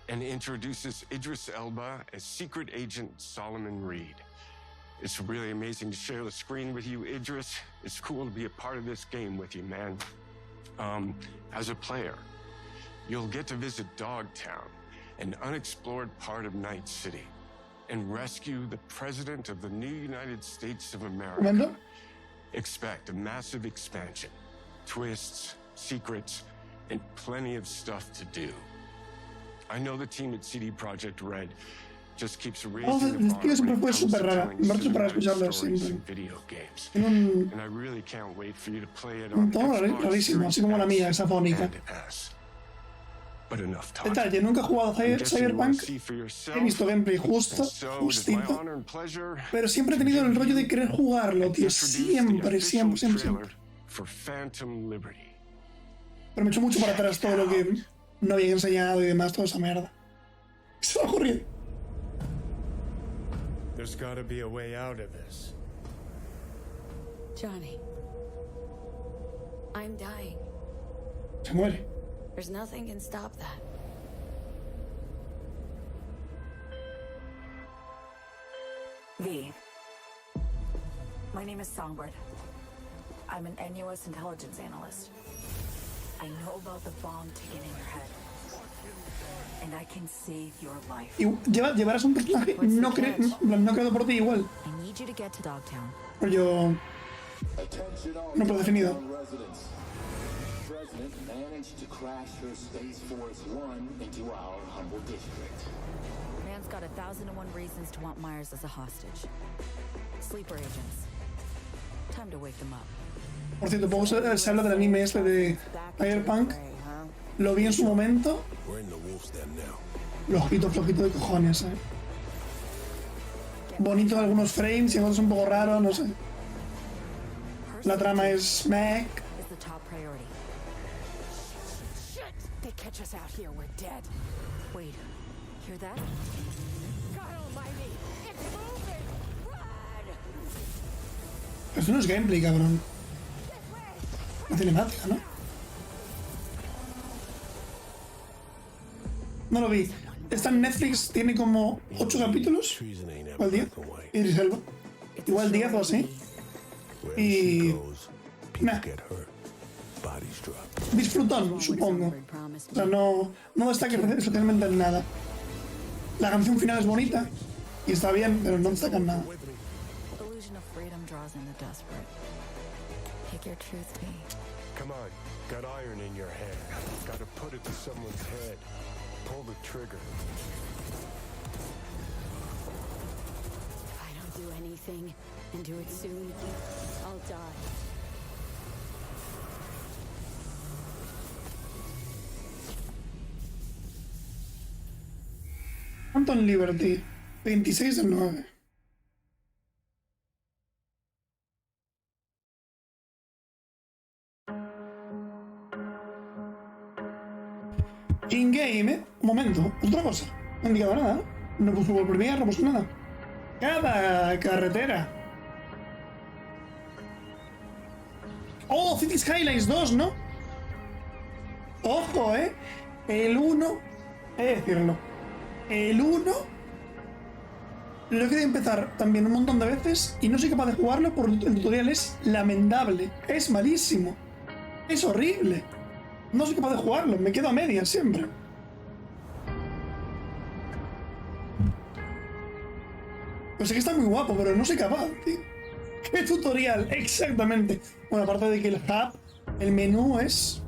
and introduces Idris Elba as secret agent Solomon Reed. It's really amazing to share the screen with you, Idris. It's cool to be a part of this game with you, man. As a player, you'll get to visit Dogtown, an unexplored part of Night City, and rescue the President of the new United States of America. ¿Momento? Expect a massive expansion, twists, secrets, and plenty of stuff to do. I know the team at CD Projekt Red just keeps raising the bar siempre when fue it comes súper to rara. telling Me parece súper cinematic escucharlo stories siempre. in video games. Tiene un And I really can't wait for you to play it on tono Xbox rarísimo, así Series como la X mía, esa fónica. and S. But enough talking. Detalle, nunca he jugado a I'm guessing you wanna Cyberpunk. see for yourself. He visto gameplay justo, And so it is my justito. honor and pleasure Pero siempre he tenido el rollo de querer jugarlo, tío. Siempre, siempre, siempre, siempre. for Phantom Liberty. Pero me echo mucho para atrás todo lo que no había enseñado y demás, toda esa mierda. ¿Qué se me ha ocurrido? There's gotta be a way out of this. Johnny. I'm dying. Se muere. There's nothing can stop that. V. My name is Songbird. I'm an NUS intelligence analyst. I know about the bomb ticking in your head. And I can save your life. Y llevarás un personaje no creado por ti igual. I need you to get to Dogtown. Rollo no predefinido. President managed to crash her Space Force One into our humble district. Man's got 1,001 reasons to want Myers as a hostage. Sleeper agents. Time to wake them up. Por cierto, poco se habla del anime este de Cyberpunk. Lo vi en su momento. Flojito, flojito de cojones, Bonito algunos frames y otros un poco raro, no sé. La trama es meh. They catch us out here, we're dead. Wait, hear that? God almighty, it's moving! Run! Esto no es gameplay, cabrón. Una cinemática, ¿no? No lo vi. Está en Netflix, tiene como 8 capítulos. Igual 10. Idris Elba. Igual 10 o así. Y... Nah. Disfrutón, supongo. O sea, no destaca especialmente en nada. La canción final es bonita y está bien, pero no destaca en nada. Come on, got iron in your hand. Gotta put it to someone's head. Pull the trigger. If I don't do anything, and do it soon, I'll die. Phantom Liberty, 26/9. In-game, un momento, otra cosa. No he indicado nada, no puso World Premiere, no puso nada. Cada carretera. Oh, Cities Skylines 2, ¿no? Ojo, el 1, he de decirlo. El 1 lo he querido empezar también un montón de veces y no soy capaz de jugarlo porque el tutorial es lamentable, es malísimo, es horrible. No soy capaz de jugarlo, me quedo a medias siempre. Pues sé que está muy guapo, pero no soy capaz, tío. ¿Qué tutorial? Exactamente. Bueno, aparte de que el hub, el menú es...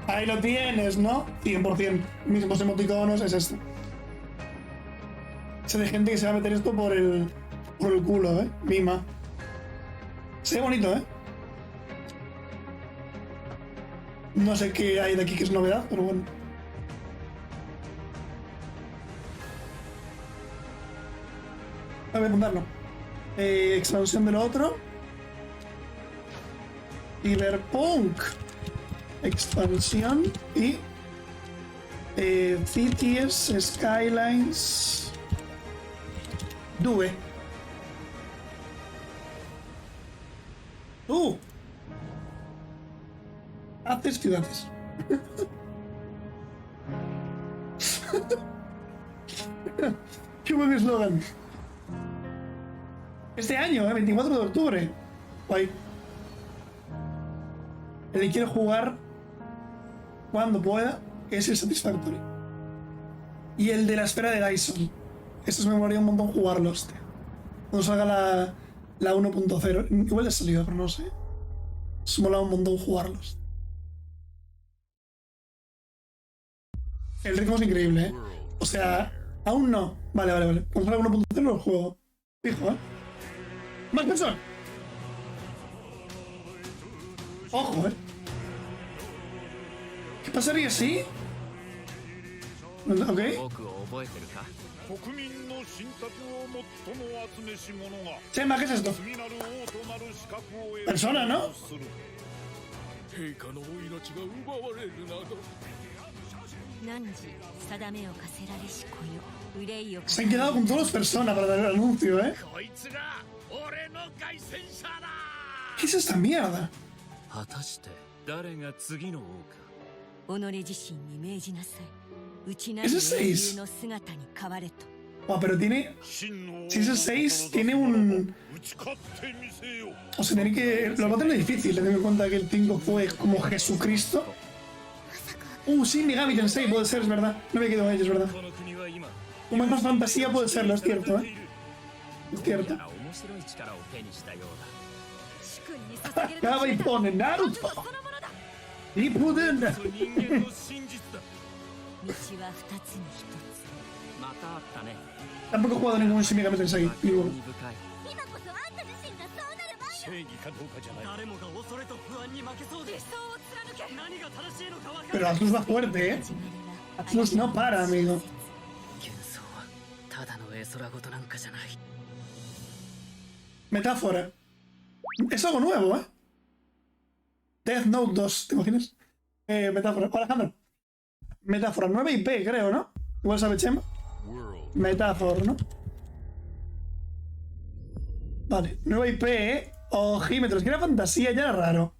Ahí lo tienes, ¿no? 100%. Mismos emoticonos, es esto. Sé de gente que se va a meter esto por el culo, Mima. Se ve bonito, No sé qué hay de aquí que es novedad, pero bueno. Voy a apuntarlo. Expansión de lo otro. Cyberpunk. Expansión y Cities, Skylines, Due. Haces ciudades. Qué buen eslogan. Este año, 24 de octubre. Guay. El que quiere jugar cuando pueda es el Satisfactory. Y el de la esfera de Dyson. Estos me molaría un montón jugarlos, tío. Cuando salga la 1.0. Igual ya salió, pero no sé. Se mola un montón jugarlos. El ritmo es increíble, ¿eh? O sea, aún no. Vale. Cuando salga 1.0 lo juego. Fijo, ¿eh? ¡Más personas! Ojo, ¿eh? ¿Qué pasaría si? Ok. Chema, ¿qué es esto? Persona, ¿no? Se han quedado con todos los personas para dar el anuncio, ¿eh? ¿Qué es esta mierda? ¿Ese 6? Oh, pero tiene... Si ese 6 tiene un... O sea, tiene que... Lo va a tener difícil, teniendo en cuenta que el 5 fue como Jesucristo. Sí, Megami Tensei puede ser, es verdad. No me quedo en ello, es verdad. Como es más fantasía puede serlo, es cierto, ¿eh? Es cierto. Acaba y pone Naruto. Y Puden. Tampoco he jugado ningún Shin Megami Tensei. Ninguno. Pero Atlus va fuerte, ¿eh? Atlus no para, amigo. Metáfora. Es algo nuevo, ¿eh? Death Note 2, ¿te imaginas? Metáfora. Alejandro. Metáfora. 9 IP, creo, ¿no? Igual sabe Chema. Metáfora, ¿no? Vale. 9 IP, ¿eh? Ojímetros. Que era fantasía, ya era raro.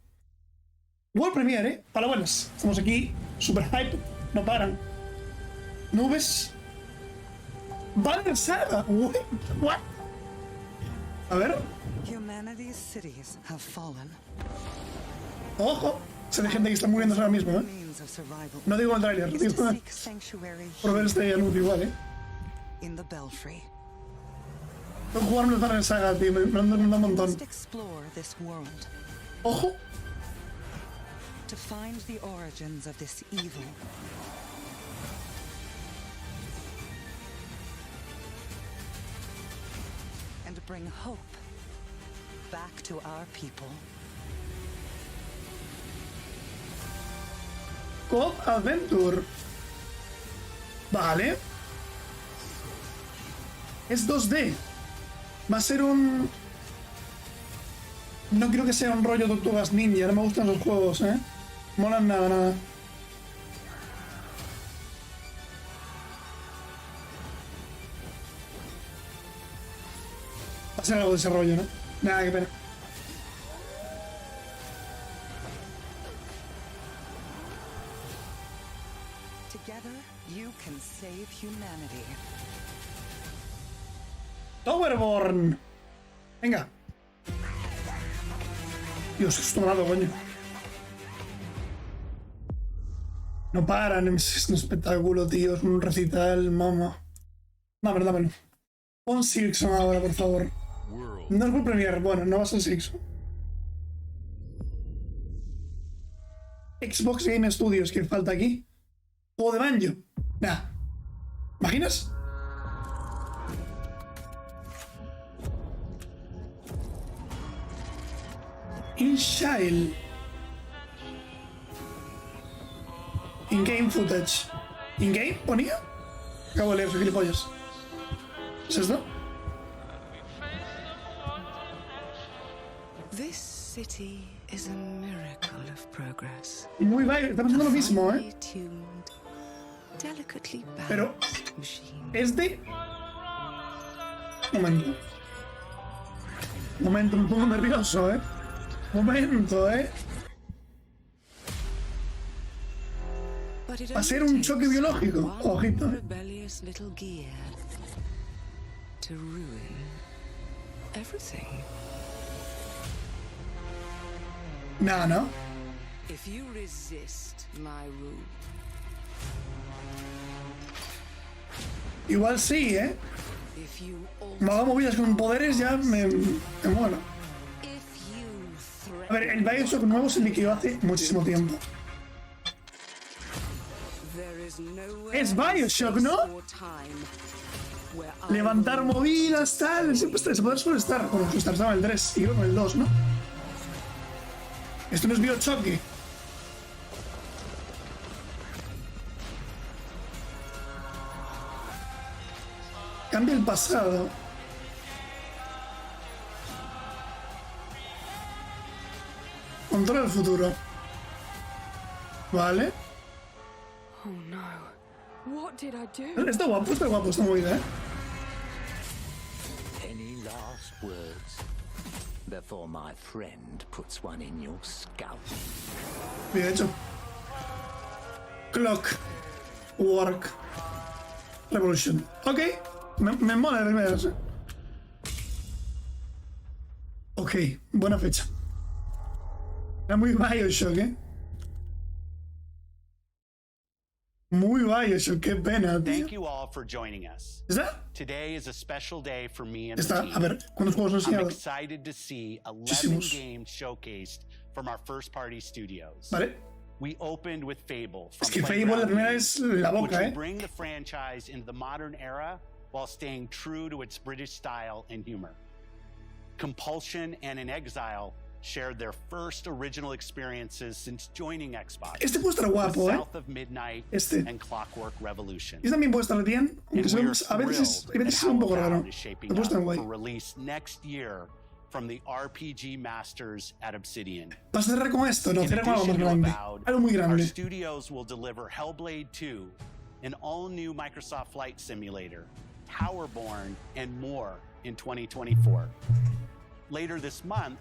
World Premiere, ¿eh? Para buenas. Estamos aquí. Super hype. No paran. Nubes. Banner Saga. What? A ver. Ojo. Se ve gente que está muriéndose ahora mismo, ¿eh? No digo el trailer, digo por ver este anuncio igual, ¿eh? Tengo que jugarme el Banner Saga, tío. Me han dado un montón. Ojo. To find the origins of this evil. And bring hope back to our people. Co-op Adventure. Vale. Es 2D. Va a ser un... No quiero que sea un rollo Tortugas Ninja. No me gustan los juegos, ¿eh? Molan nada. Va a ser algo de ese rollo, ¿no? Nada, qué pena. Towerborn. Venga. Dios, esto me ha dado, coño. No paran, es un espectáculo, tío. Es un recital, mamá. Dámelo. Pon Silkson ahora, por favor. No es World Premiere. Bueno, no va a ser Silkson. Xbox Game Studios, que falta aquí. Juego de Banjo. Nah. ¿Imaginas? InShile. In-game footage. ¿In-game ponía? Acabo de leer, soy gilipollas. ¿Es esto? This city is a miracle of progress. Muy bien, estamos haciendo lo mismo, ¿eh? Delicately Pero balanced machine. este... Momento, me pongo nervioso, ¿eh? Momento, ¿eh? Va a ser un choque biológico. Ojito, ¿eh? Rebellious little gear to ruin everything. No. If you resist my rule. Igual sí, ¿eh? If you Me hago movidas con poderes, ya me muero. A ver, el Bioshock nuevo se liquidó hace muchísimo tiempo. Es Bioshock, ¿no? Levantar movidas, tal. Ese poder suele estar. Bueno, estaba en el 3 y creo que en el 2, ¿no? Esto no es Bioshock. Cambia el pasado. Controla el futuro. Vale. Oh no. What did I do? Está guapo, está muy bien, ¿eh? Any last words before my friend puts one in your scalp? Bien hecho. Clock. Work. Revolution. Ok. Me mola de primeras, ¿eh? Ok, buena fecha. Era muy Bioshock, ¿eh? Muy Bioshock, qué pena, tío. Thank you all for joining us. ¿Está? Today is a special day for me and the Está. team. A ver, ¿cuántos juegos nos han I'm enseñado? excited to see 11 Muchísimos. games showcased from our first party studios. Vale. We opened with Fable from Es que Fable Playground la primera Games, es la which boca, will ¿eh? bring the franchise into the modern era while staying true to its British style and humor. Compulsion and In Exile shared their first original experiences since joining Xbox. Este puede estar guapo, with ¿eh? South of Midnight Este. and Clockwork Revolution. Y también puede estar bien, aunque a veces es un poco raro. Pero puede estar guay. For release next year from the RPG masters at Obsidian. ¿Vas a cerrar con esto? No, In cierra con algo más addition to grande. Avowed, Algo muy our grande. studios will deliver Hellblade 2, an all-new Microsoft Flight Simulator, Towerborn, and more in 2024. Later this month,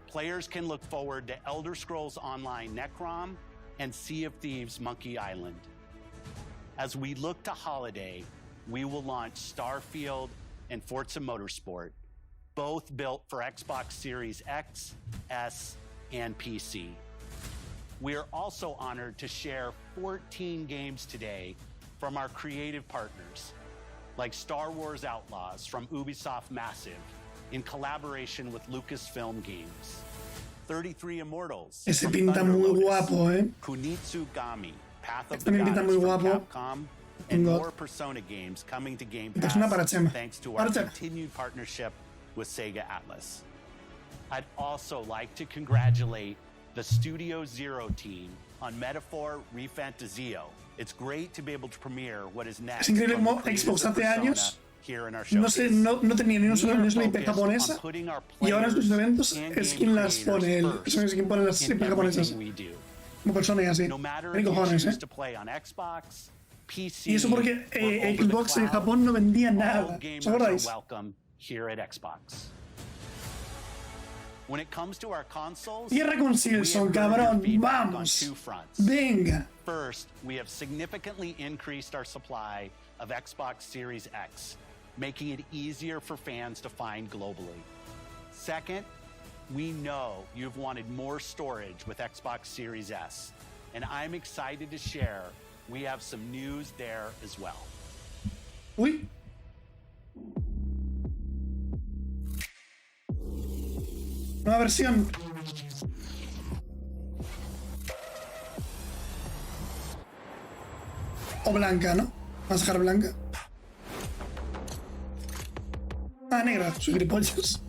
players can look forward to Elder Scrolls Online Necrom and Sea of Thieves Monkey Island. As we look to holiday, we will launch Starfield and Forza Motorsport, both built for Xbox Series X, S, and PC. We are also honored to share 14 games today from our creative partners, like Star Wars Outlaws from Ubisoft Massive, in collaboration with Lucasfilm Games. 33 Immortals Ese from pinta Thunder muy Lotus, guapo, ¿eh? Kunitsu Gami, Path of Este the también pinta Goddess muy from guapo. Capcom, and God. more Persona games coming to Game Persona para Pass Chema. thanks to Para our Chema. continued partnership with Sega Atlas. I'd also like to congratulate the Studio Zero team on Metaphor Refantazio. It's great to be able to premiere what is next. Es increíble from the como creators Xbox of hace Persona años here in our no showcase. tenía ni una We are sola IP focused japonesa on putting our y ahora en sus players eventos and es game quien las creators pone él. first Es quien pone las in IP japonesas. everything we do. Como persona y así. No matter Tiene if you cojones, choose ¿eh? to play on Xbox, PC, Y eso porque or over the Xbox en cloud, Japón no vendía all nada. ¿Os gamers are acordáis? welcome here at Xbox. When it comes to our consoles, Tierra con we Silson, have heard your cabrón. feedback on Vamos. two fronts. Venga. First, we have significantly increased our supply of Xbox Series X, making it easier for fans to find globally. Second, we know you've wanted more storage with Xbox Series S, and I'm excited to share we have some news there as well. Uy. Nueva versión. O blanca, ¿no? Vamos a dejar blanca. Ah, negra. Soy gilipollas.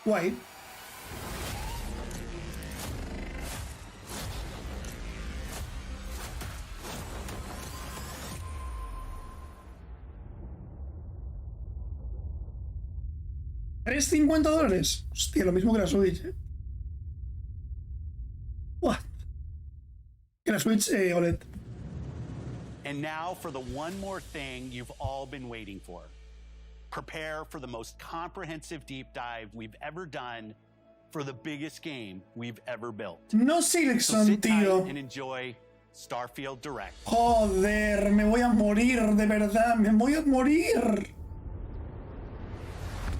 Guay. $3.50. Hostia, lo mismo que la Switch, What? Que la Switch OLED. And now for the one more thing you've all been waiting for. Prepare for the most comprehensive deep dive we've ever done for the biggest game we've ever built. No, Silkson, tío. And enjoy Starfield Direct. Joder, me voy a morir, de verdad, me voy a morir.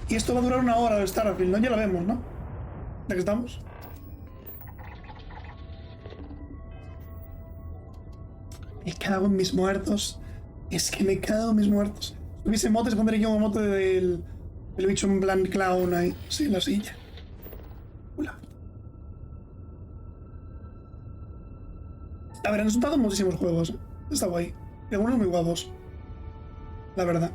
Y esto va a durar 1 hora el Starfield, ¿no? Ya lo vemos, ¿no? ¿De qué estamos? Me cago en mis muertos. Es que me cago en mis muertos. Si tuviese motes, pondré yo un mote del bicho en plan clown ahí, sí, en la silla. Hola. A ver, han resultado muchísimos juegos. Está guay. Y algunos muy guapos. La verdad.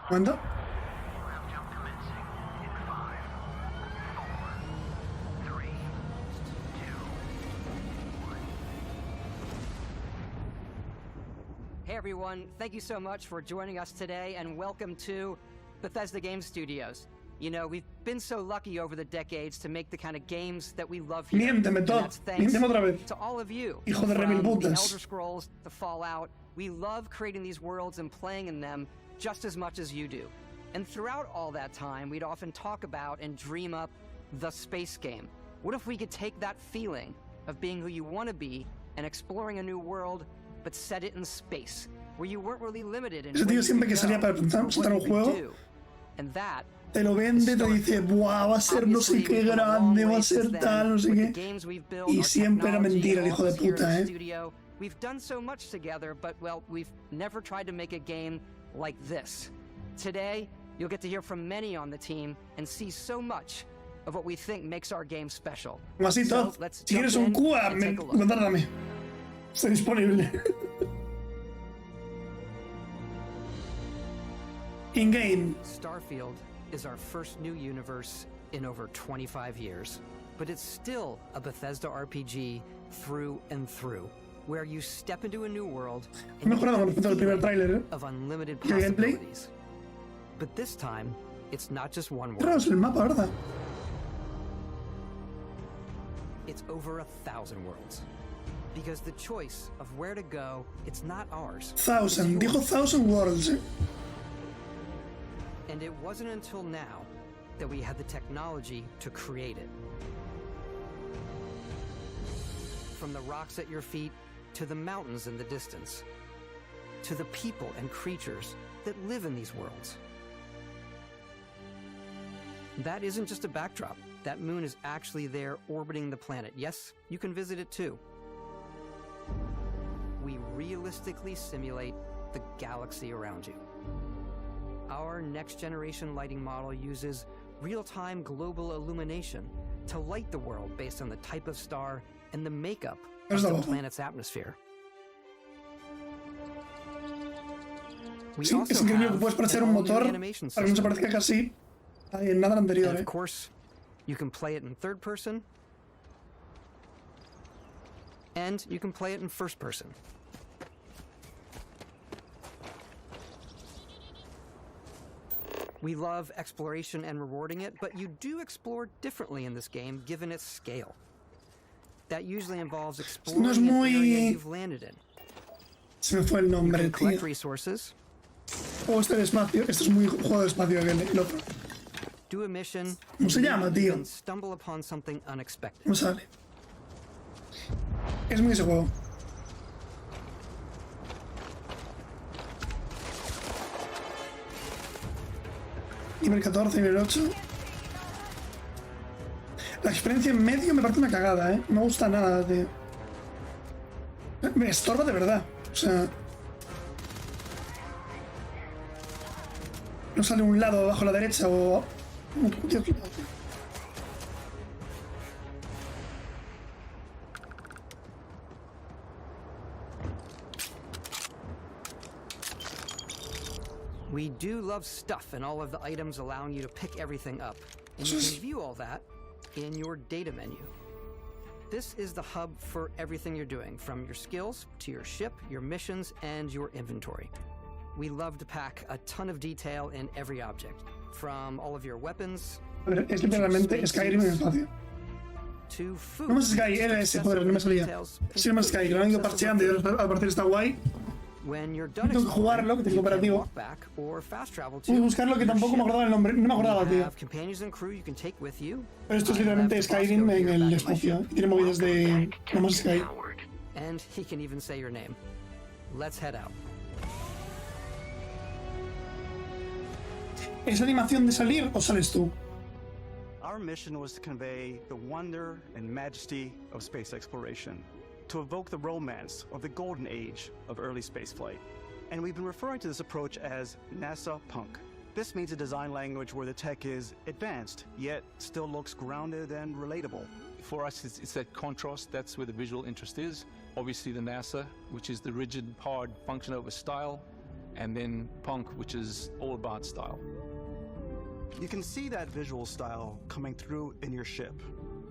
¿Cuándo? Hey everyone, thank you so much for joining us today and welcome to Bethesda Game Studios. You know, we've been so lucky over the decades to make the kind of games that we love here. Miénteme, Todd. Miénteme otra vez. To all of you. Hijo de remil From the putas. Elder Scrolls to Fallout, we love creating these worlds and playing in them just as much as you do. And throughout all that time, we'd often talk about and dream up the space game. What if we could take that feeling of being who you want to be and exploring a new world, but set it in space, where you weren't really limited in Ese tío siempre que salía para presentar un juego, and that te lo vende, te dice, buah, va a ser no sé qué grande, va a ser tal, no sé qué. Y siempre era mentira el hijo de puta, We've done so much together, but well, we've never tried to make a game like this. Today, you'll get to hear from many on the team and see so much of what we think makes our game special. Así todo. Si quieres un QA, contárdame. Está disponible. In-game. Starfield is our first new universe in over 25 years, but it's still a Bethesda RPG through and through, where you step into a new world and of unlimited possibilities. But this time, it's not just one world. El mapa, ¿verdad? It's over 1,000 worlds. Because the choice of where to go, it's not ours. 1,000, dijo 1,000 worlds. And it wasn't until now that we had the technology to create it. From the rocks at your feet to the mountains in the distance, to the people and creatures that live in these worlds. That isn't just a backdrop. That moon is actually there orbiting the planet. Yes, you can visit it too. We realistically simulate the galaxy around you. Our next-generation lighting model uses real-time global illumination to light the world based on the type of star and the makeup of the planet's atmosphere. Sí, es increíble que puedes parecer un motor para que no se parezca casi a nada anterior. And of course, you can play it in third person, and you can play it in first person. We love exploration and rewarding it, but you do explore differently in this game given its scale. That usually involves exploring an area you've landed in. Se me fue el nombre, you can collect tío. Resources. Oh, este de espacio. Este es muy juego de espacio el otro. Do a mission. ¿Cómo se llama, tío? And stumble upon something unexpected. ¿Cómo sale? Es muy ese juego. Nivel 14, nivel 8. La experiencia en medio me parece una cagada, No me gusta nada, tío. Me estorba de verdad. O sea... No sale un lado abajo a la derecha o... We do love stuff and all of the items allowing you to pick everything up. And you can view all that in your data menu. This is the hub for everything you're doing, from your skills to your ship, your missions, and your inventory. We love to pack a ton of detail in every object, from all of your weapons. A ver, es literalmente Skyrim en el espacio. No más Sky, era ese, joder, no me salía. Sí, no más Sky, que lo han ido parcheando y al parecer está guay. Tengo que jugarlo, que tengo cooperativo. Y buscarlo, que tampoco me acordaba el nombre, no me acordaba, tío. Pero esto es literalmente Skyrim en el espacio. Y tiene movidas de No más Sky. And he can even say your name. Let's head out. ¿Es animación de salir o sales tú? Our mission was to convey the wonder and majesty of space exploration, to evoke the romance of the golden age of early spaceflight. And we've been referring to this approach as NASA Punk. This means a design language where the tech is advanced, yet still looks grounded and relatable. For us, it's that contrast, that's where the visual interest is. Obviously the NASA, which is the rigid, hard function over style, and then Punk, which is all about style. You can see that visual style coming through in your ship.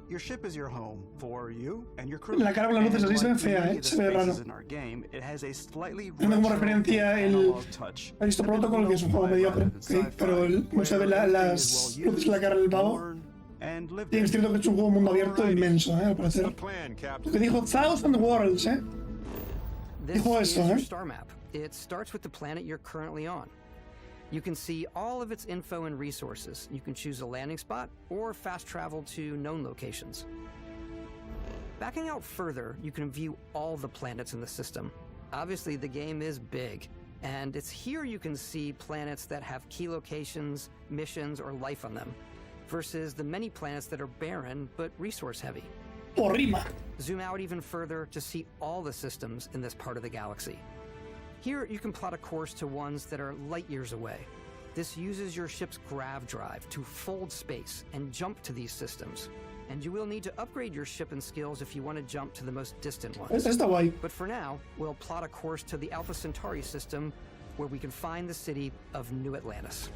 Your ship is your home for you and your crew. La cara con las luces así se ve fea, se ve raro. Tiene como referencia el Aristo Protocol, que es un juego mediocre, pero no se ve las luces en la cara del pavo. Y es cierto que es un juego mundo abierto inmenso, al parecer. Lo que dijo Thousand Worlds, dijo eso, It starts with the planet you're currently on. You can see all of its info and resources. You can choose a landing spot or fast travel to known locations. Backing out further, you can view all the planets in the system. Obviously, the game is big, and it's here you can see planets that have key locations, missions, or life on them, versus the many planets that are barren but resource heavy. Zoom out even further to see all the systems in this part of the galaxy. Here, you can plot a course to ones that are light years away. This uses your ship's grav drive to fold space and jump to these systems. And you will need to upgrade your ship and skills if you want to jump to the most distant ones. But for now, we'll plot a course to the Alpha Centauri system, where we can find the city of New Atlantis.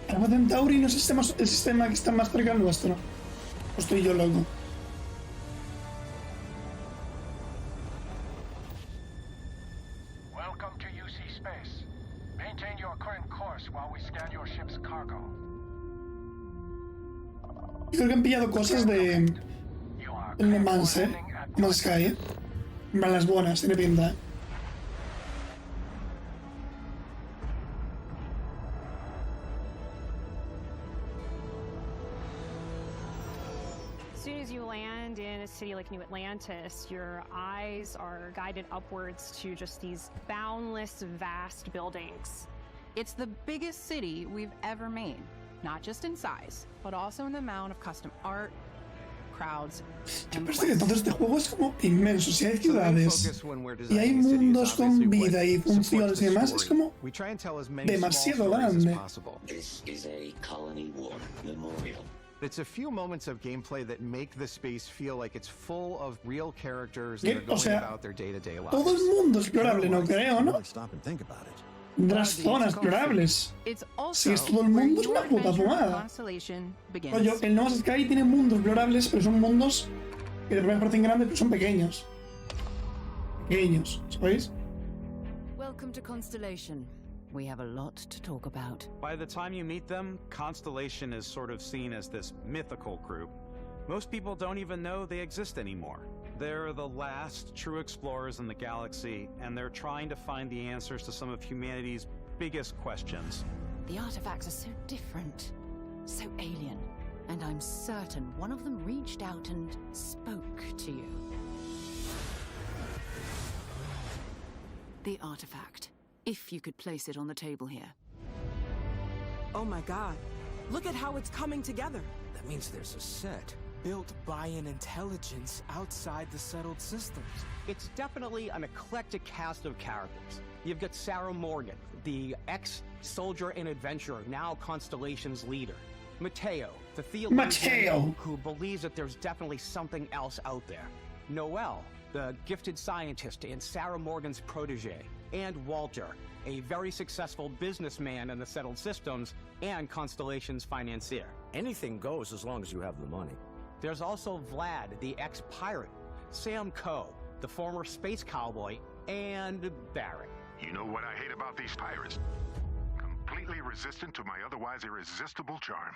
Alpha Centauri no es el sistema que está más cerca del nuestro. O estoy yo loco. Yo creo que han pillado cosas de el No Man's Sky, las buenas, tiene pinta, As soon as you land in a city like New Atlantis, your eyes are guided upwards to just these boundless, vast buildings. It's the biggest city we've ever made, not just in size, but also in the amount of custom art, crowds, and parece que entonces este juego es como inmenso. Si hay ciudades y hay mundos con vida y funciones y demás, es como demasiado grande. This is a Colony War memorial. It's a few moments of gameplay that make the space feel like it's full of real characters that are going about their day-to-day lives. Todo el mundo es explorable, no creo, ¿no? Las zonas explorables. Si es todo el mundo, es una puta fumada. Oye, el No Man's Sky tiene mundos explorables, pero son mundos que de repente parecen grandes, pero son pequeños. Pequeños, ¿sabéis? Welcome to Constellation. We have a lot to talk about. By the time you meet them, Constellation is sort of seen as this mythical group. Most people don't even know they exist anymore. They're the last true explorers in the galaxy, and they're trying to find the answers to some of humanity's biggest questions. The artifacts are so different, so alien, and I'm certain one of them reached out and spoke to you. The artifact. If you could place it on the table here. Oh my god. Look at how it's coming together. That means there's a set built by an intelligence outside the settled systems. It's definitely an eclectic cast of characters. You've got Sarah Morgan, the ex-soldier and adventurer, now Constellation's leader. Mateo, the theologian who believes that there's definitely something else out there. Noel, the gifted scientist and Sarah Morgan's protege. And Walter, a very successful businessman in the settled systems and Constellation's financier. Anything goes as long as you have the money. There's also Vlad, the ex-pirate, Sam Coe, the former space cowboy, and Barrett. You know what I hate about these pirates? Completely resistant to my otherwise irresistible charm.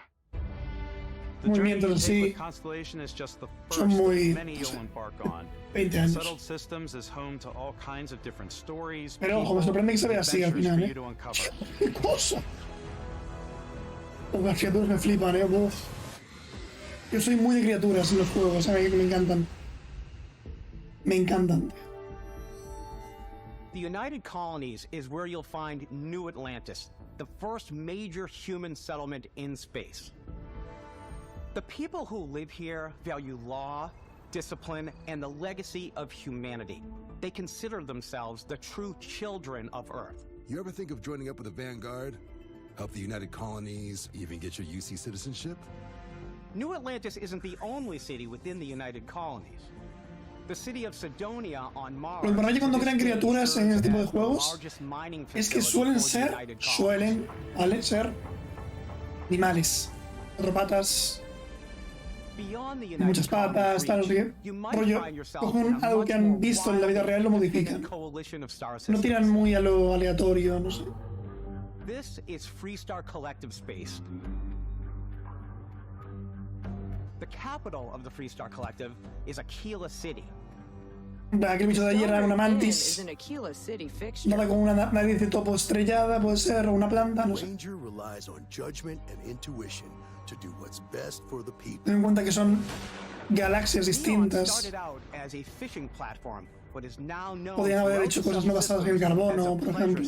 The journey you Movimientos take así with Constellation is just the first son muy... of many you'll embark on. 20 años. Settled Systems is home to all kinds of different stories, Pero ojo, me sorprende que se vea así al adventures final, for ¿eh? you to uncover. ¡Qué cosa! Las criaturas me flipan, Uf. Yo soy muy de criaturas en los juegos, ¿sabes? Que me encantan. Me encantan. The United Colonies is where you'll find New Atlantis, the first major human settlement in space. The people who live here value law, discipline, and the legacy of humanity. They consider themselves the true children of Earth. You ever think of joining up with the Vanguard? Help the United Colonies, even get your UC citizenship? New Atlantis isn't the only city within the United Colonies. The city of Sidonia on Mars. Lo importante cuando crean criaturas en este tipo de juegos es que suelen ser animales. Cuatro patas, muchas patas, tal, no sé qué. Rollo, cogen algo que han visto en la vida real, lo modifican. No tiran muy a lo aleatorio, no sé. This is Freestar Collective Space. The capital of the Freestar Collective is Aquila City. Aquel bicho de ayer era una mantis. Nada con una nariz de topo estrellada, puede ser, o una planta, no sé. Ranger relies on judgment and intuition to do what's best for the people. Ten en cuenta que son galaxias distintas. Podrían haber hecho cosas no basadas en el carbono, por ejemplo.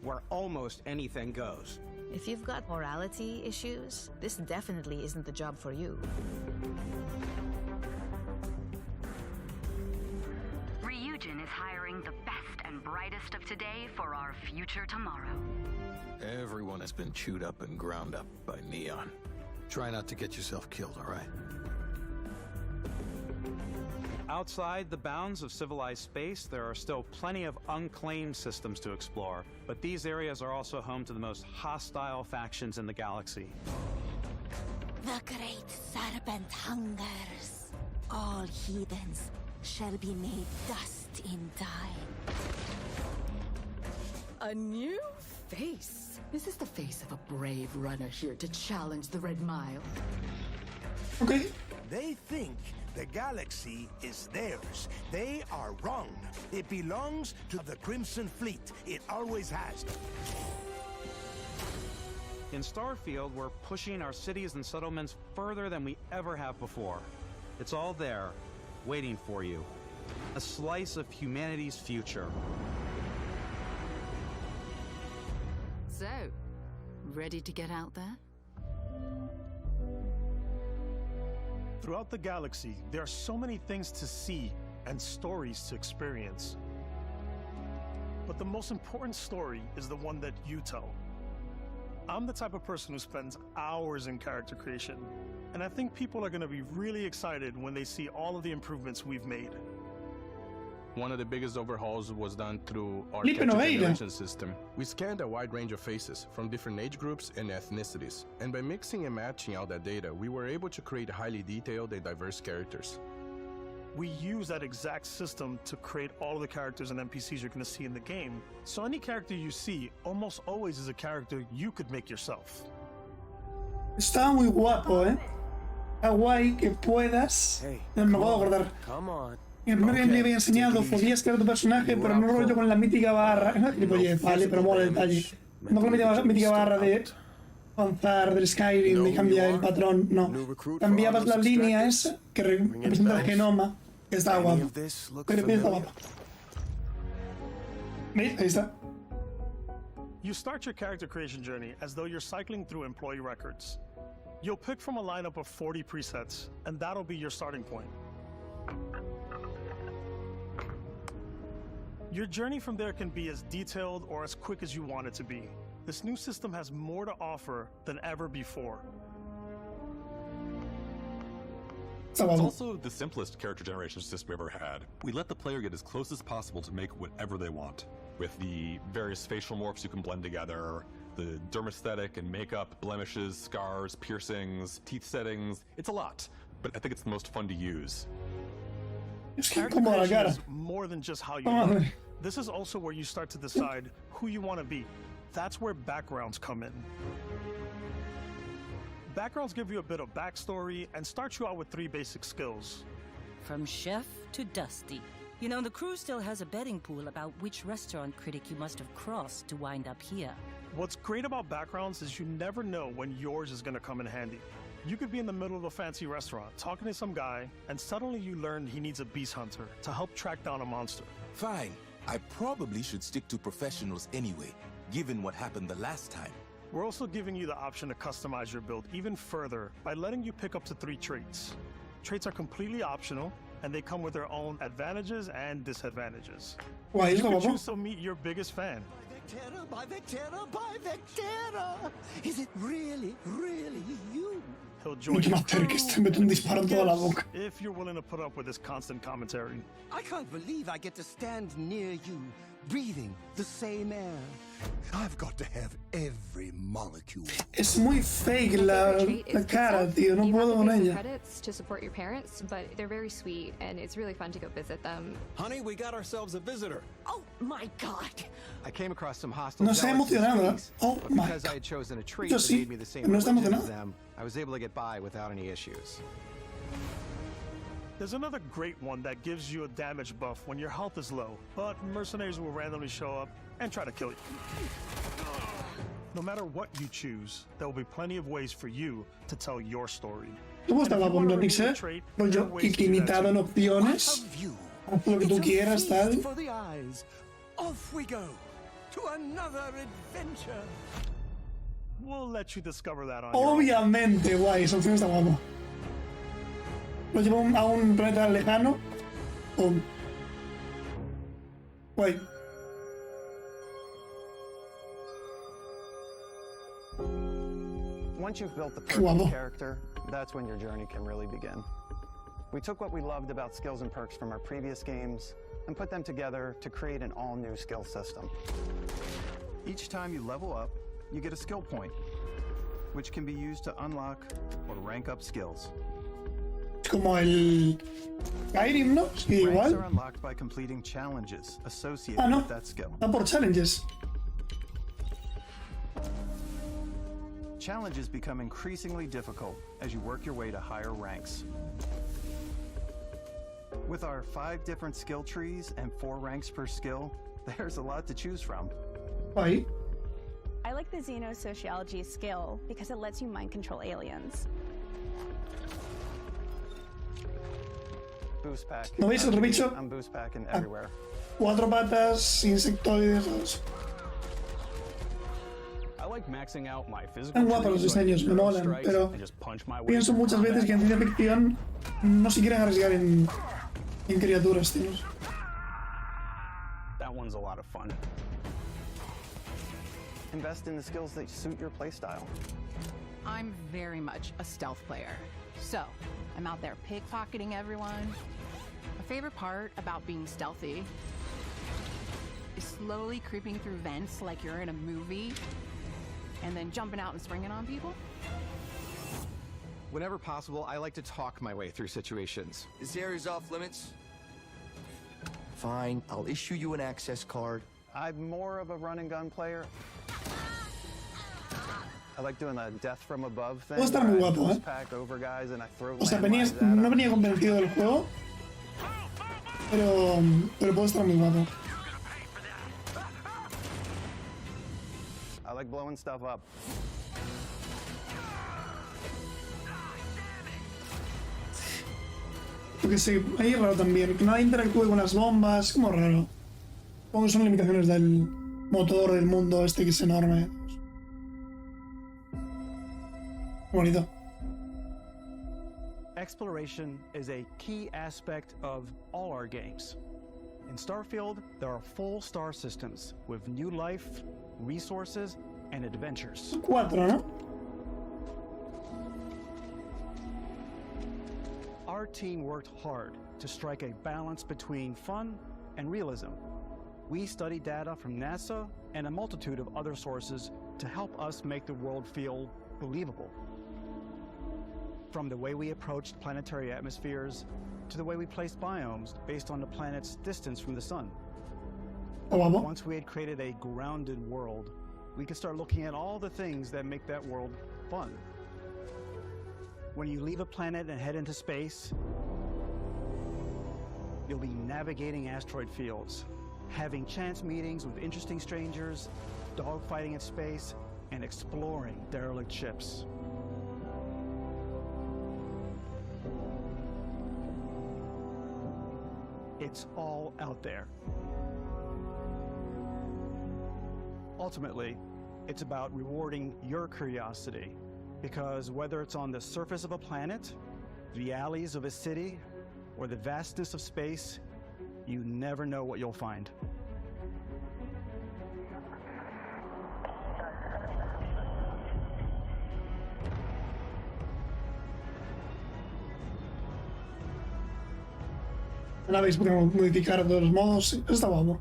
Where almost anything goes. If you've got morality issues, this definitely isn't the job for you. REACCION is hiring the best and brightest of today for our future tomorrow. Everyone has been chewed up and ground up by Neon. Try not to get yourself killed, all right? Outside the bounds of civilized space, there are still plenty of unclaimed systems to explore, but these areas are also home to the most hostile factions in the galaxy. The great serpent hungers. All heathens shall be made dust in time. A new face. This is the face of a brave runner here to challenge the Red Mile. Okay. They think the galaxy is theirs. They are wrong. It belongs to the Crimson Fleet. It always has. In Starfield, we're pushing our cities and settlements further than we ever have before. It's all there, waiting for you. A slice of humanity's future. So, ready to get out there? Throughout the galaxy, there are so many things to see and stories to experience. But the most important story is the one that you tell. I'm the type of person who spends hours in character creation, and I think people are going to be really excited when they see all of the improvements we've made. One of the biggest overhauls was done through our character generation system. We scanned a wide range of faces from different age groups and ethnicities, and by mixing and matching all that data, we were able to create highly detailed and diverse characters. We use that exact system to create all of the characters and NPCs you're going to see in the game. So any character you see almost always is a character you could make yourself. Está muy guapo, ¿eh? Está guay que puedas... No me puedo acordar. En el primer game le había enseñado, podías crear tu personaje, pero no rollo con la mítica barra. Vale, pero mola el detalle. No con la mítica barra de avanzar del Skyrim, de cambiar el patrón, no. Cambiabas la línea esa que representa el genoma, que está guapo. Pero está guapo. ¿Veis? Ahí está. You start your character creation journey as though you're cycling through employee records. You'll pick from a lineup of 40 presets, and that'll be your starting point. Your journey from there can be as detailed or as quick as you want it to be. This new system has more to offer than ever before. It's also the simplest character generation system we ever had. We let the player get as close as possible to make whatever they want. With the various facial morphs you can blend together, The dermesthetic and makeup, blemishes, scars, piercings, teeth settings, it's a lot, but I think it's the most fun to use. Character creation is more than just how you look. This is also where you start to decide who you want to be. That's where backgrounds come in. Backgrounds give you a bit of backstory and start you out with 3 basic skills. From chef to Dusty. You know, the crew still has a betting pool about which restaurant critic you must have crossed to wind up here. What's great about backgrounds is you never know when yours is going to come in handy. You could be in the middle of a fancy restaurant talking to some guy, and suddenly you learn he needs a beast hunter to help track down a monster. Fine. I probably should stick to professionals anyway, given what happened the last time. We're also giving you the option to customize your build even further by letting you pick up to 3 traits. Traits are completely optional, and they come with their own advantages and disadvantages. Why you can choose to meet your biggest fan. By the terror! Is it really you? He'll join Mucho más que este mete un disparo en toda la boca. if you're willing to put up with this constant commentary. I can't believe I get to stand near you, breathing the same air. I've got to have every molecule. Es muy fake la cara, tío. No puedo con ella. Credits to support your parents, but they're very sweet, and it's really fun to go visit them. Honey, we got ourselves a visitor. Oh my God! I came across some hostile No está emocionada. Oh but my because God. I had chosen a trait Yo that sí, made me the same pero no está religion as emocionada. them, I was able to get by without any issues. There's another great one that gives you a damage buff when your health is low, but mercenaries will randomly show up and try to kill you. No matter what you choose, there will be plenty of ways for you to tell your story. ¿Cómo estaba con Remixer? Rollo ilimitado en opciones. Haz lo que tú quieras, tal. For the eyes. Off we go to another adventure. We'll let you discover that on your own. Obviamente, guay, esa opción está guapa. Lo llevo a un planeta lejano. Pum. Guay. Once you've built the Guapo. perfect character, that's when your journey can really begin. We took what we loved about skills and perks from our previous games and put them together to create an all-new skill system. Each time you level up, you get a skill point, which can be used to unlock or rank up skills. Como el Skyrim, ¿no? Sí, Ranks igual. are unlocked by completing challenges associated Ah, no. with that skill. Va por challenges. Challenges become increasingly difficult as you work your way to higher ranks. With our 5 different skill trees and 4 ranks per skill, there's a lot to choose from. Guay. I like the xenosociology skill because it lets you mind control aliens. Boost pack. ¿No veis otro bicho? I'm boost packing everywhere. 4 patas, insectoides. I like maxing out my physical Están guapos los trees so I can diseños, me throw molan, strikes pero and just punch my way pienso through muchas combat. veces que en ciencia ficción no se quieren arriesgar en criaturas, tío. That one's a lot of fun. Invest in the skills that suit your playstyle. I'm very much a stealth player. So, I'm out there pickpocketing everyone. My favorite part about being stealthy is slowly creeping through vents like you're in a movie and then jumping out and springing on people. Whenever possible, I like to talk my way through situations. This area's off limits. Fine, I'll issue you an access card. I'm more of a run and gun player. I like doing the death from above thing. Puede estar muy guapo, Boost pack over guys and I throw O sea, landmines at 'em. no venía convencido del juego, pero puede estar muy guapo. I like blowing stuff up. Porque sí, ahí es raro también, que nadie interactúe con las bombas, como raro. Supongo que son limitaciones del motor del mundo este que es enorme. Bonito. Exploration is a key aspect of all our games. In Starfield, there are full star systems with new life, resources, and adventures. 4, ¿no? Our team worked hard to strike a balance between fun and realism. We studied data from NASA and a multitude of other sources to help us make the world feel believable. From the way we approached planetary atmospheres to the way we placed biomes based on the planet's distance from the sun. Once we had created a grounded world, we could start looking at all the things that make that world fun. When you leave a planet and head into space, you'll be navigating asteroid fields, having chance meetings with interesting strangers, dogfighting in space, and exploring derelict ships. It's all out there. Ultimately, it's about rewarding your curiosity, because whether it's on the surface of a planet, the alleys of a city, or the vastness of space, you never know what you'll find. La veis, podemos modificar de todos modos. Eso está guapo.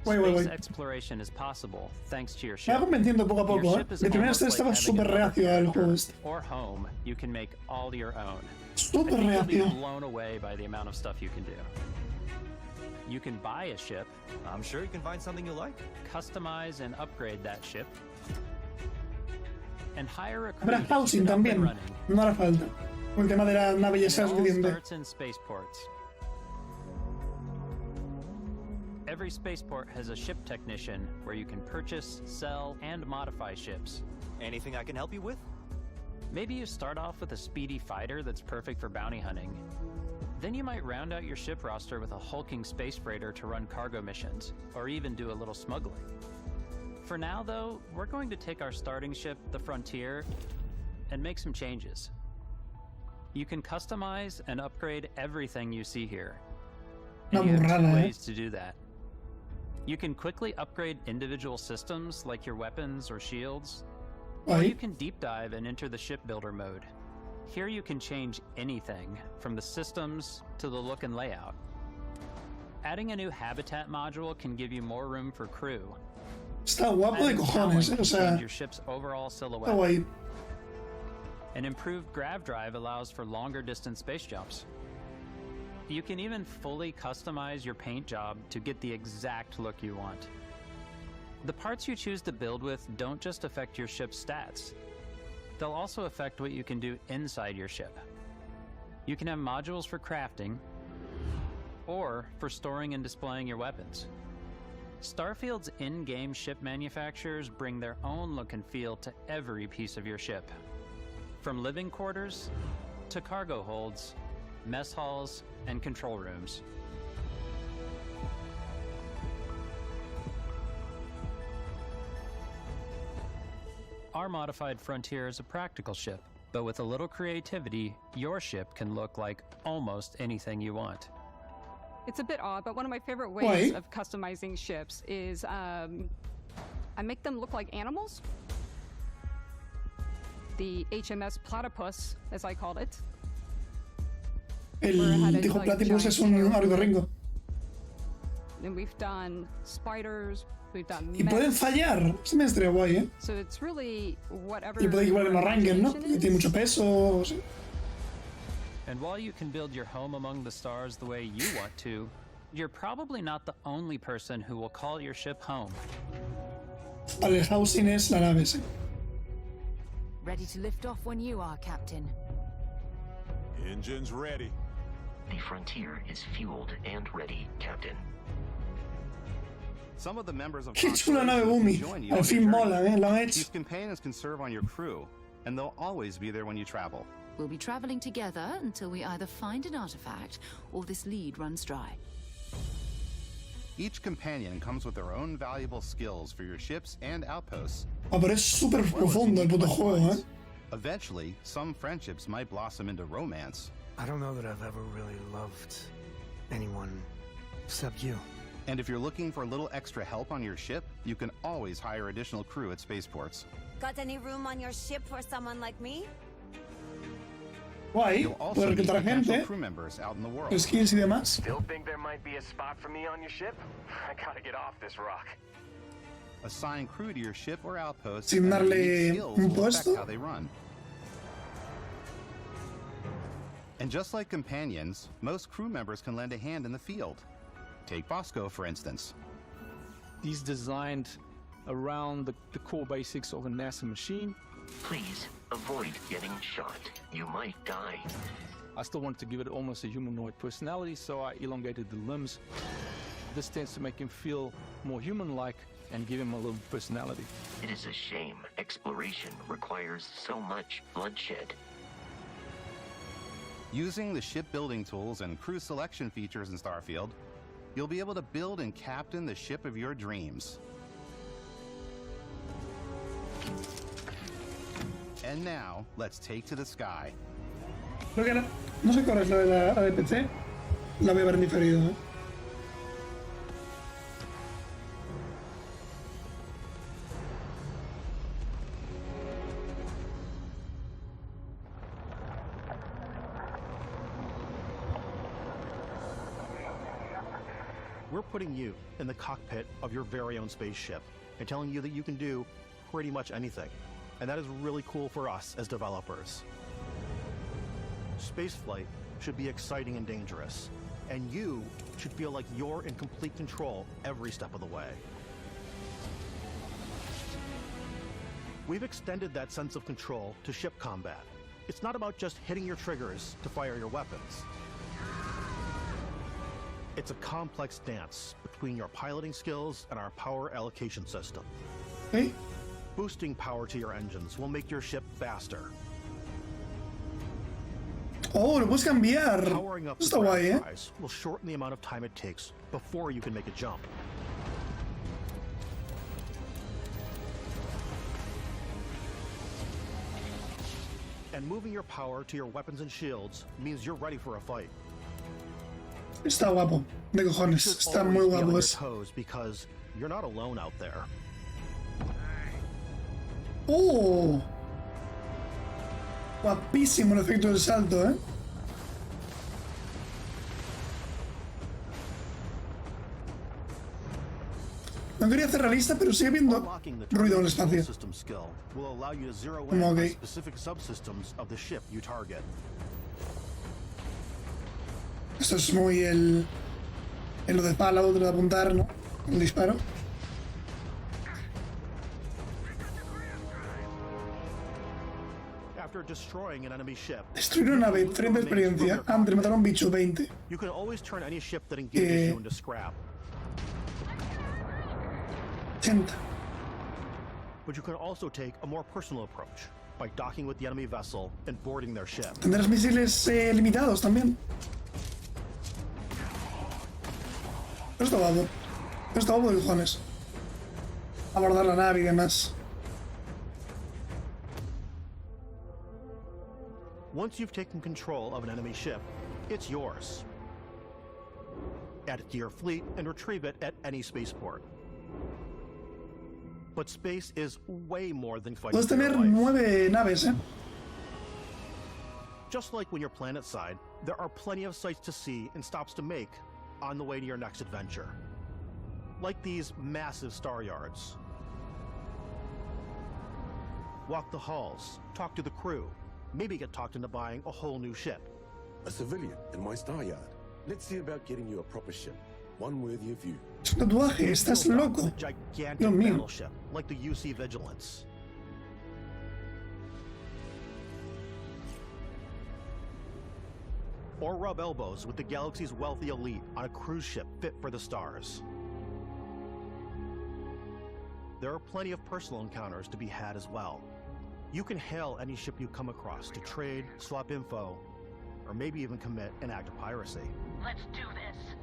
Space exploration is possible thanks to your Me ship. va convenciendo poco a poco, ¿eh? De primera estaba súper reacio al juego este. Or home, you can make all your own. Súper I think you'll be reacio. blown away by the amount of stuff you can do. You can buy a ship. I'm sure you can find something you like. Customize and upgrade that ship. And hire a crew Habrá to keep housing it up and también. running. No hará falta. Con el tema de la nave ya It sea all suficiente. starts in spaceports. Every spaceport has a ship technician where you can purchase, sell, and modify ships. Anything I can help you with? Maybe you start off with a speedy fighter that's perfect for bounty hunting. Then you might round out your ship roster with a hulking space freighter to run cargo missions, or even do a little smuggling. For now, though, we're going to take our starting ship, the Frontier, and make some changes. You can customize and upgrade everything you see here. And you have two ways to do that. You can quickly upgrade individual systems like your weapons or shields, or you can deep dive and enter the shipbuilder mode. Here you can change anything, from the systems to the look and layout. Adding a new habitat module can give you more room for crew. Está guapo de Adding cojones, talent o can sea, change your ship's overall silhouette. está guay. An improved grav drive allows for longer distance space jumps. You can even fully customize your paint job to get the exact look you want. The parts you choose to build with don't just affect your ship's stats. They'll also affect what you can do inside your ship. You can have modules for crafting, or for storing and displaying your weapons. Starfield's in-game ship manufacturers bring their own look and feel to every piece of your ship. From living quarters to cargo holds, mess halls, and control rooms. Our modified Frontier is a practical ship, but with a little creativity, your ship can look like almost anything you want. It's a bit odd, but one of my favorite ways of customizing ships is I make them look like animals. The HMS Platypus, as I called it. El dijo Platypus es un ornitorrinco. And we've done spiders, we've done Y pueden fallar. Eso me estaría guay, ¿eh? So it's really whatever. Y puede que igual que no arranquen, ¿no? Porque tiene mucho peso. Sí. And while you can build your home among the stars the way you want to, you're probably not the only person who will call your ship home. Vale, el housing es la nave, sí. Ready to lift off when you are, Captain. Engines ready. The Frontier is fueled and ready, Captain. Some of the members of Qué chula nave Boomy. Al fin mola, ¿eh? Lo han hecho. These companions can serve on your crew, and they'll always be there when you travel. We'll be traveling together until we either find an artifact or this lead runs dry. Each companion comes with their own valuable skills for your ships and outposts. Ah, pero es súper profundo el puto juego, ¿eh? Eventually, some friendships might blossom into romance. I don't know that I've ever really loved anyone except you. And if you're looking for a little extra help on your ship, you can always hire additional crew at spaceports. Got any room on your ship for someone like me? Guay, You'll also puede meet reclutar potential gente, crew members out in the world. skills y demás. Still think there might be a spot for me on your ship? I gotta get off this rock. assign crew to your ship or outpost, sin and their darle unique skills un will affect puesto. how they run. And just like companions, most crew members can lend a hand in the field. Take Bosco, for instance. He's designed around the core basics of a NASA machine. Please avoid getting shot. You might die. I still wanted to give it almost a humanoid personality, so I elongated the limbs. This tends to make him feel more human-like and give him a little personality. It is a shame exploration requires so much bloodshed. Using the shipbuilding tools and crew selection features in Starfield, you'll be able to build and captain the ship of your dreams. And now, let's take to the sky. Creo que no sé cuál es la de PC. La voy a ver en diferido, ¿eh? We're putting you in the cockpit of your very own spaceship and telling you that you can do pretty much anything. And that is really cool for us as developers. Spaceflight should be exciting and dangerous, and you should feel like you're in complete control every step of the way. We've extended that sense of control to ship combat. It's not about just hitting your triggers to fire your weapons. It's a complex dance between your piloting skills and our power allocation system. Okay. Boosting power to your engines will make your ship faster. Oh, lo puedes cambiar. Powering up Está guay, ¿eh? will shorten the amount of time it takes before you can make a jump. And moving your power to your weapons and shields means you're ready for a fight. Está guapo, de cojones. Está muy guapo eso. Because you're not alone out there. Oh, guapísimo el efecto del salto, ¿eh? No quería hacer realista, pero sigue viendo ruido en el espacio. Como ok. Esto es muy el lo de pala, otro de apuntar, ¿no? El disparo. Destruir una nave, 30 de experiencia. Antes matar a un bicho, 20. But you can also take a more personal approach by docking with the enemy vessel and boarding their ship. Tendrás misiles limitados también. Esto está guapo. Esto está guapo de cojones. Abordar la nave y demás. Once you've taken control of an enemy ship, it's yours. Add it to your fleet and retrieve it at any spaceport. But space is way more than fighting. Puedes tener 9 naves, ¿eh? Just like when you're planetside, there are plenty of sights to see and stops to make on the way to your next adventure. Like these massive star yards. Walk the halls, talk to the crew, maybe get talked into buying a whole new ship. A civilian in my star yard. Let's see about getting you a proper ship. One worthy of you. Es un tatuaje, estás loco. Dios mío. Like the UC Vigilance. Or rub elbows with the galaxy's wealthy elite on a cruise ship fit for the stars. There are plenty of personal encounters to be had as well. You can hail any ship you come across to trade, swap info, or maybe even commit an act of piracy. Let's do this.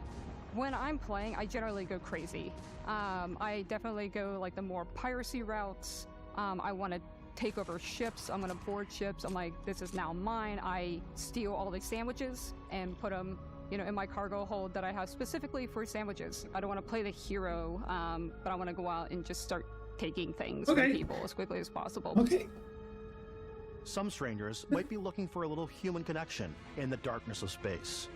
When I'm playing, I generally go crazy. I definitely go like the more piracy routes. I want to take over ships. I'm going to board ships. I'm like, this is now mine. I steal all these sandwiches and put them, you know, in my cargo hold that I have specifically for sandwiches. I don't want to play the hero, but I want to go out and just start taking things from people as quickly as possible. Okay. Some strangers might be looking for a little human connection in the darkness of space.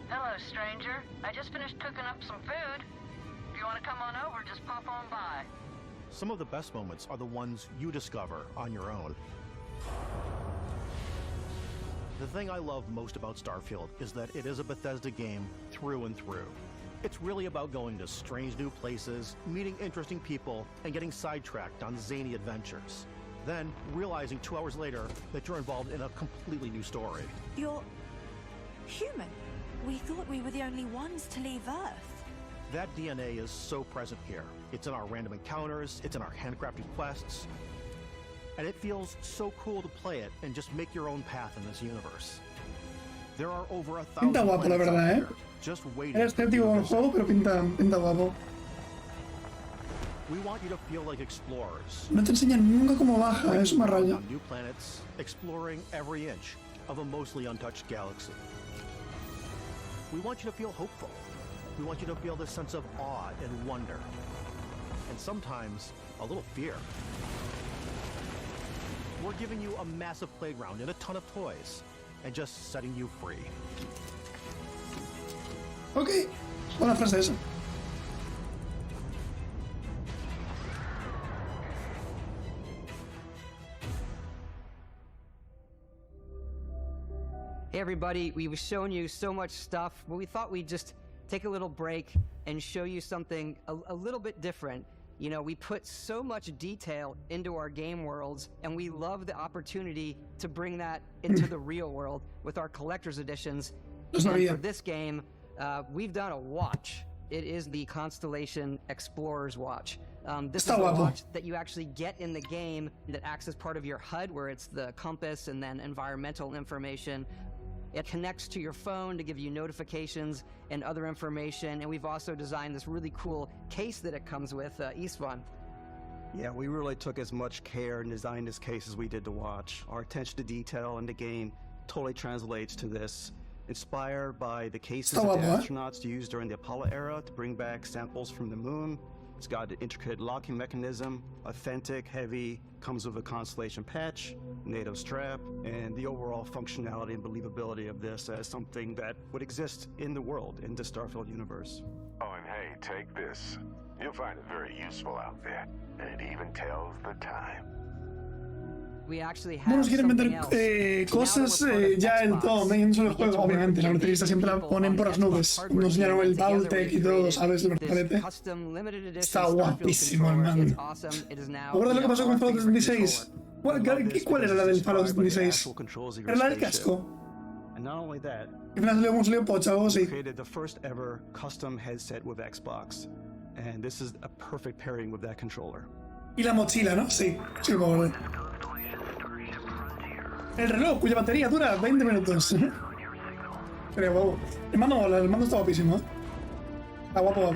Hello, stranger. I just finished cooking up some food. Do you want to come on over, just pop on by. Some of the best moments are the ones you discover on your own. The thing I love most about Starfield is that it is a Bethesda game through and through. It's really about going to strange new places, meeting interesting people, and getting sidetracked on zany adventures. Then, realizing 2 hours later that you're involved in a completely new story. You're human. We thought we were the only ones to leave Earth. That DNA is so present here. It's in our random encounters, it's in our handcrafted quests, and it feels so cool to play it and just make your own path in this universe. There are over 1,000 Pinta guapo, la planets out verdad, there, just waiting. Era escéptico con el juego, pero pinta guapo. We want you to feel like explorers. No te enseñan nunca cómo baja, es una raya. On new planets, exploring every inch of a mostly untouched galaxy. We want you to feel hopeful. We want you to feel this sense of awe and wonder. And sometimes, a little fear. We're giving you a massive playground and a ton of toys, and just setting you free. Ok, buena frase esa. Hey everybody, we've shown you so much stuff, but we thought we'd just take a little break and show you something a little bit different. You know, we put so much detail into our game worlds, and we love the opportunity to bring that into the real world with our collector's editions. And for this game, we've done a watch. It is the Constellation Explorer's Watch. This is a watch that you actually get in the game that acts as part of your HUD, where it's the compass and then environmental information. It connects to your phone to give you notifications and other information, and we've also designed this really cool case that it comes with, Istvan. Yeah, we really took as much care in designing this case as we did the watch. Our attention to detail in the game totally translates to this. Inspired by the cases that the astronauts used during the Apollo era to bring back samples from the moon. It's got an intricate locking mechanism, authentic, heavy, comes with a Constellation patch, NATO strap, and the overall functionality and believability of this as something that would exist in the world, in the Starfield universe. Oh, and hey, take this. You'll find it very useful out there, and it even tells the time. Bueno, si quieren vender cosas ya en todo, en solo el juego, obviamente, la lotería siempre la ponen por las nubes. Nos enseñaron el Vaultec y todo, ¿sabes? El brazalete. Está guapísimo, hermano. ¿Recuerdas lo que pasó con Fallout 76? ¿Cuál era la del Fallout 76? ¿Era la del casco? And not only that, al final salió pocha o algo así. Created the first ever custom headset with Xbox, and this is a perfect pairing with that controller. Y la mochila, ¿no? Sí, sí, me acuerdo. El reloj, cuya batería dura 20 minutos. Creo, guapo. El mando está guapísimo, ¿eh? Está guapo.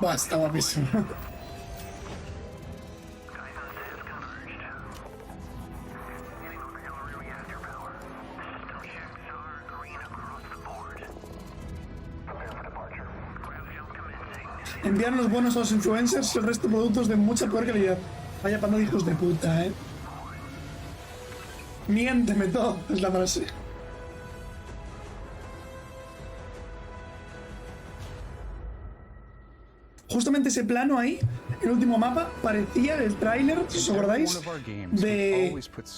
Buah, está guapísimo. Enviar los buenos a los influencers y el resto de productos de mucha peor calidad. Vaya panda de hijos de puta, Miénteme todo, es la frase. Justamente ese plano ahí, el último mapa, parecía el tráiler, si os acordáis, de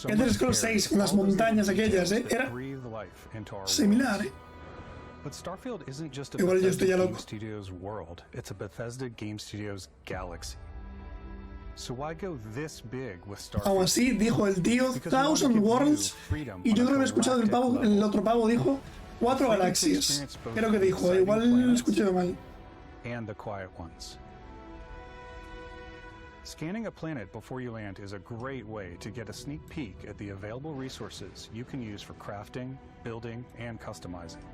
Elder Scrolls 6, con las montañas aquellas, Era similar, But Starfield isn't just a Igual Bethesda Game Studios world, it's a Bethesda Game Studios galaxy. So why go this big with Starfield? Aún así, dijo el tío 1000 Worlds, y yo creo que he escuchado el otro pavo dijo 4 galaxias. Creo que dijo, igual escuché mal. And the quiet ones. Scanning a planet before you land is a great way to get a sneak peek at the available resources you can use for crafting, building, and customizing.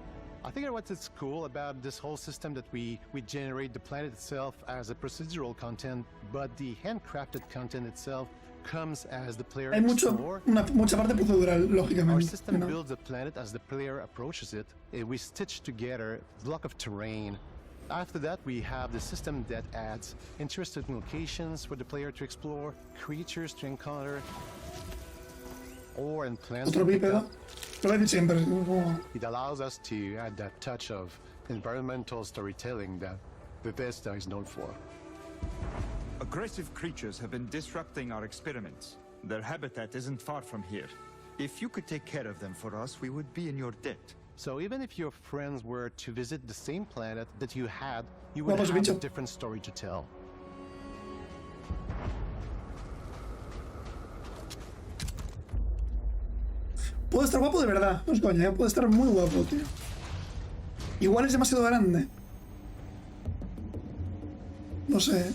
I think what's cool about this whole system that we generate the planet itself as a procedural content, but the handcrafted content itself comes as the player explores. Mucha parte procedural, lógicamente. Our system builds the planet as the player approaches it. We stitch together a block of terrain. After that, we have the system that adds interesting locations for the player to explore, creatures to encounter. ore and plants. Otro bípedo. Lo voy a decir siempre. It allows us to add that touch of environmental storytelling that Bethesda is known for. Aggressive creatures have been disrupting our experiments. Their habitat isn't far from here. If you could take care of them for us, we would be in your debt. So even if your friends were to visit the same planet that you had, you would have a different story to tell. Puede estar guapo de verdad, no es coña, ¿eh? Puede estar muy guapo, tío. Igual es demasiado grande. No sé.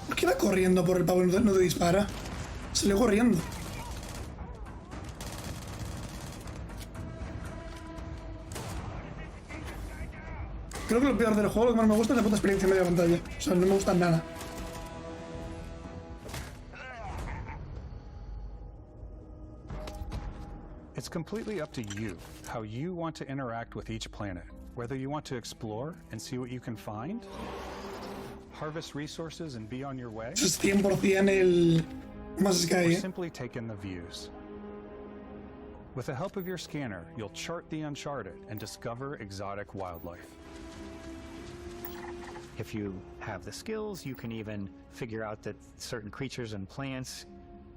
¿Por qué va corriendo por el pavo y no te dispara? Salió corriendo. Creo que lo peor del juego, lo que más me gusta es la puta experiencia en media pantalla. O sea, no me gusta nada. It's completely up to you how you want to interact with each planet. Whether you want to explore and see what you can find, harvest resources and be on your way, Eso es 100% el más Sky, or simply take in the views. With the help of your scanner, you'll chart the uncharted and discover exotic wildlife. If you have the skills, you can even figure out that certain creatures and plants,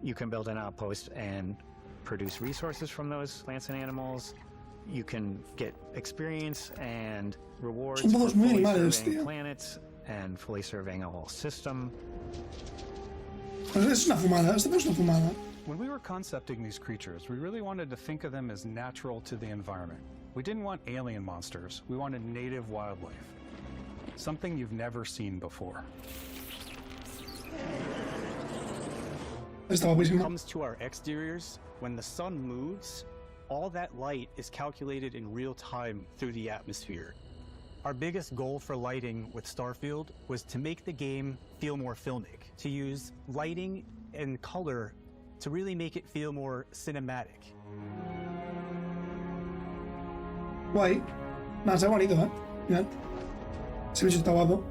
you can build an outpost and produce resources from those plants and animals. You can get experience and rewards for fully surveying planets and fully surveying a whole system. Es una fumada, esto no es una fumada. When we were concepting these creatures, we really wanted to think of them as natural to the environment. We didn't want alien monsters, we wanted native wildlife. Something you've never seen before. When it comes to our exteriors, when the sun moves, all that light is calculated in real time through the atmosphere. Our biggest goal for lighting with Starfield was to make the game feel more filmic, to use lighting and color to really make it feel more cinematic. Guay. Nada, está bonito, ¿eh? Mirad. Ese bicho está guapo.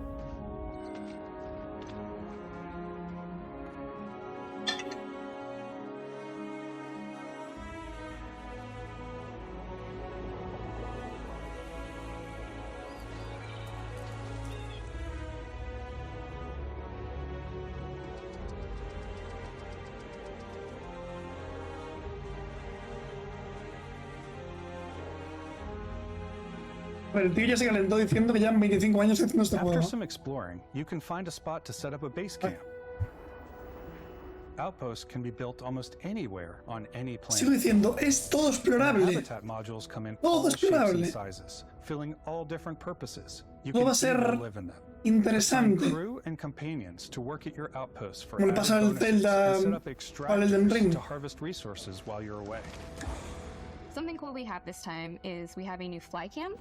El tío ya se calentó diciendo que llevan 25 años haciendo este juego. After some exploring, you can find a spot to set up a base camp. Outposts can be built almost anywhere on any planet. Sigo diciendo, es todo explorable. Habitat modules come in Todo all shapes and explorable. sizes, filling all different purposes. You Todo va a can ser even live in them. interesante. Assign crew and companions to work at your outposts for Como le added pasa al bonuses Zelda and set up al Elden Ring. extractors to harvest resources while you're away. Something cool we have this time is we have a new fly cam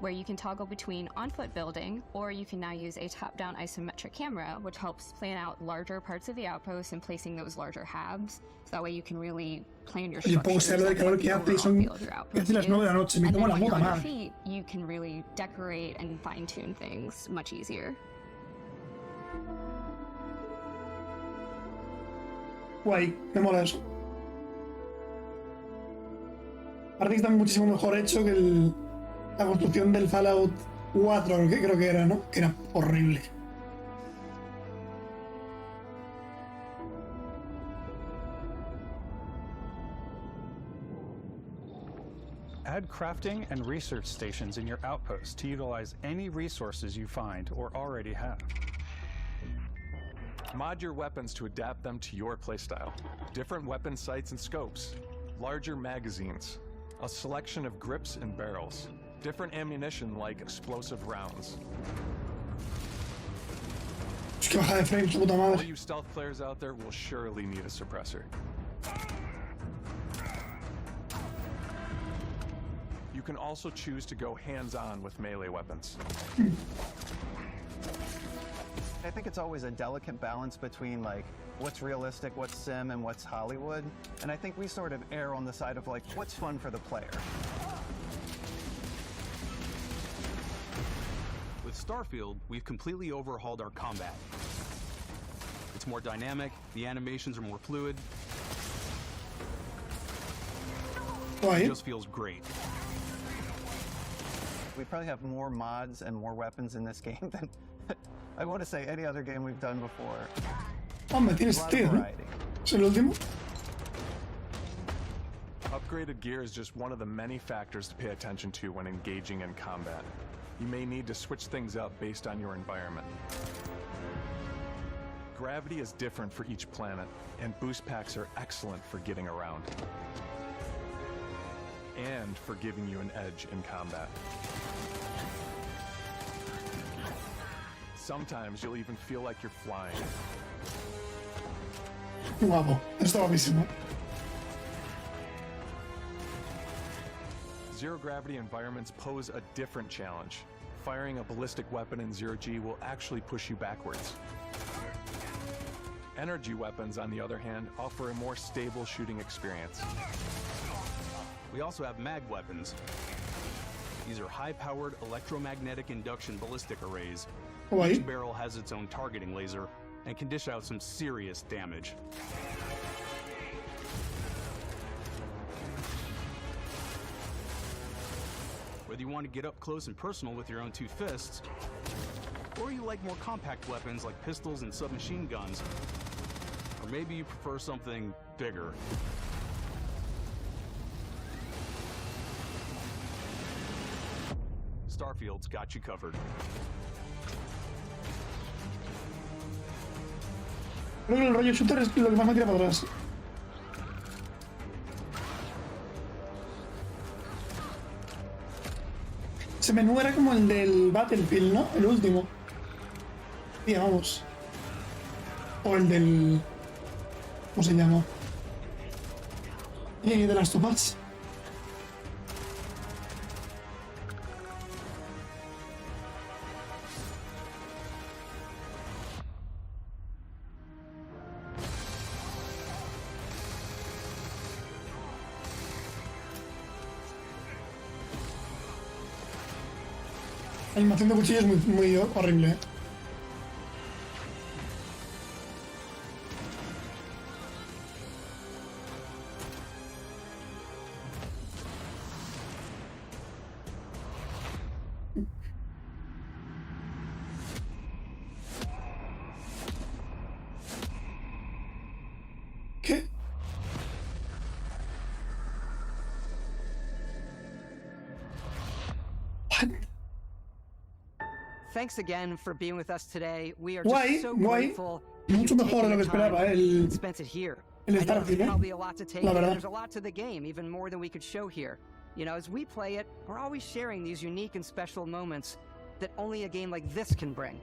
where you can toggle between on-foot building, or you can now use a top-down isometric camera, which helps plan out larger parts of the outpost and placing those larger hubs. So that way you can really plan your Oye, puedo ser de calor que hace y son casi las 9 de la noche. Me tomo la puta madre. You can really decorate and fine-tune things much easier. Guay, me mola eso. Aparte que está muchísimo mejor hecho que la construcción del Fallout 4, que creo que era, ¿no? Que era horrible. Add crafting and research stations in your outposts to utilize any resources you find or already have. Mod your weapons to adapt them to your playstyle. Different weapon sights and scopes, larger magazines, a selection of grips and barrels, different ammunition like explosive rounds. Es que baja de frame, su puta madre. All you stealth players out there will surely need a suppressor. You can also choose to go hands-on with melee weapons. I think it's always a delicate balance between like what's realistic, what's sim, and what's Hollywood. And I think we sort of err on the side of like what's fun for the player. With Starfield, we've completely overhauled our combat. It's It's more dynamic, the animations are more fluid. It just feels great. We probably have more mods and more weapons in this game than I want to say any other game we've done before. Hombre, tiene sentido, ¿no? ¿Es el último? Upgraded gear is just one of the many factors to pay attention to when engaging in combat. You may need to switch things up based on your environment. Gravity is different for each planet, and boost packs are excellent for getting around. And for giving you an edge in combat. Sometimes you'll even feel like you're flying. Guapo, está guapísimo. Zero-gravity environments pose a different challenge. Firing a ballistic weapon in zero-G will actually push you backwards. Energy weapons, on the other hand, offer a more stable shooting experience. We also have mag weapons. These are high-powered electromagnetic induction ballistic arrays. Each barrel has its own targeting laser and can dish out some serious damage. Whether you want to get up close and personal with your own two fists, or you like more compact weapons like pistols and submachine guns, or maybe you prefer something bigger. Starfield's got you covered. Creo que el rollo shooter es lo que más me tira para atrás. Ese menú era como el del Battlefield, ¿no? El último. Sí, vamos. O el del... ¿Cómo se llama? De las tomas. La animación de cuchillo es muy horrible, ¿eh? ¿Qué? Thanks again for being with us today. We are just so grateful. Mucho mejor de lo que esperaba el Starfield, probably a lot to take. La verdad. There's a lot to the game, even more than we could show here. You know, as we play it, we're always sharing these unique and special moments that only a game like this can bring.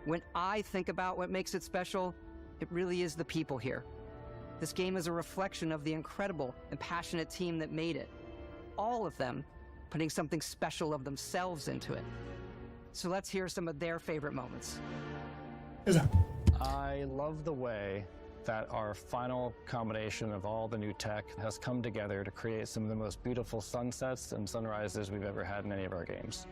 When I think about what makes it special, it really is the people here. This game is a reflection of the incredible and passionate team that made it. All of them putting something special of themselves into it. So let's hear some of their favorite moments. I love the way that our final combination of all the new tech has come together to create some of the most beautiful sunsets and sunrises we've ever had in any of our games.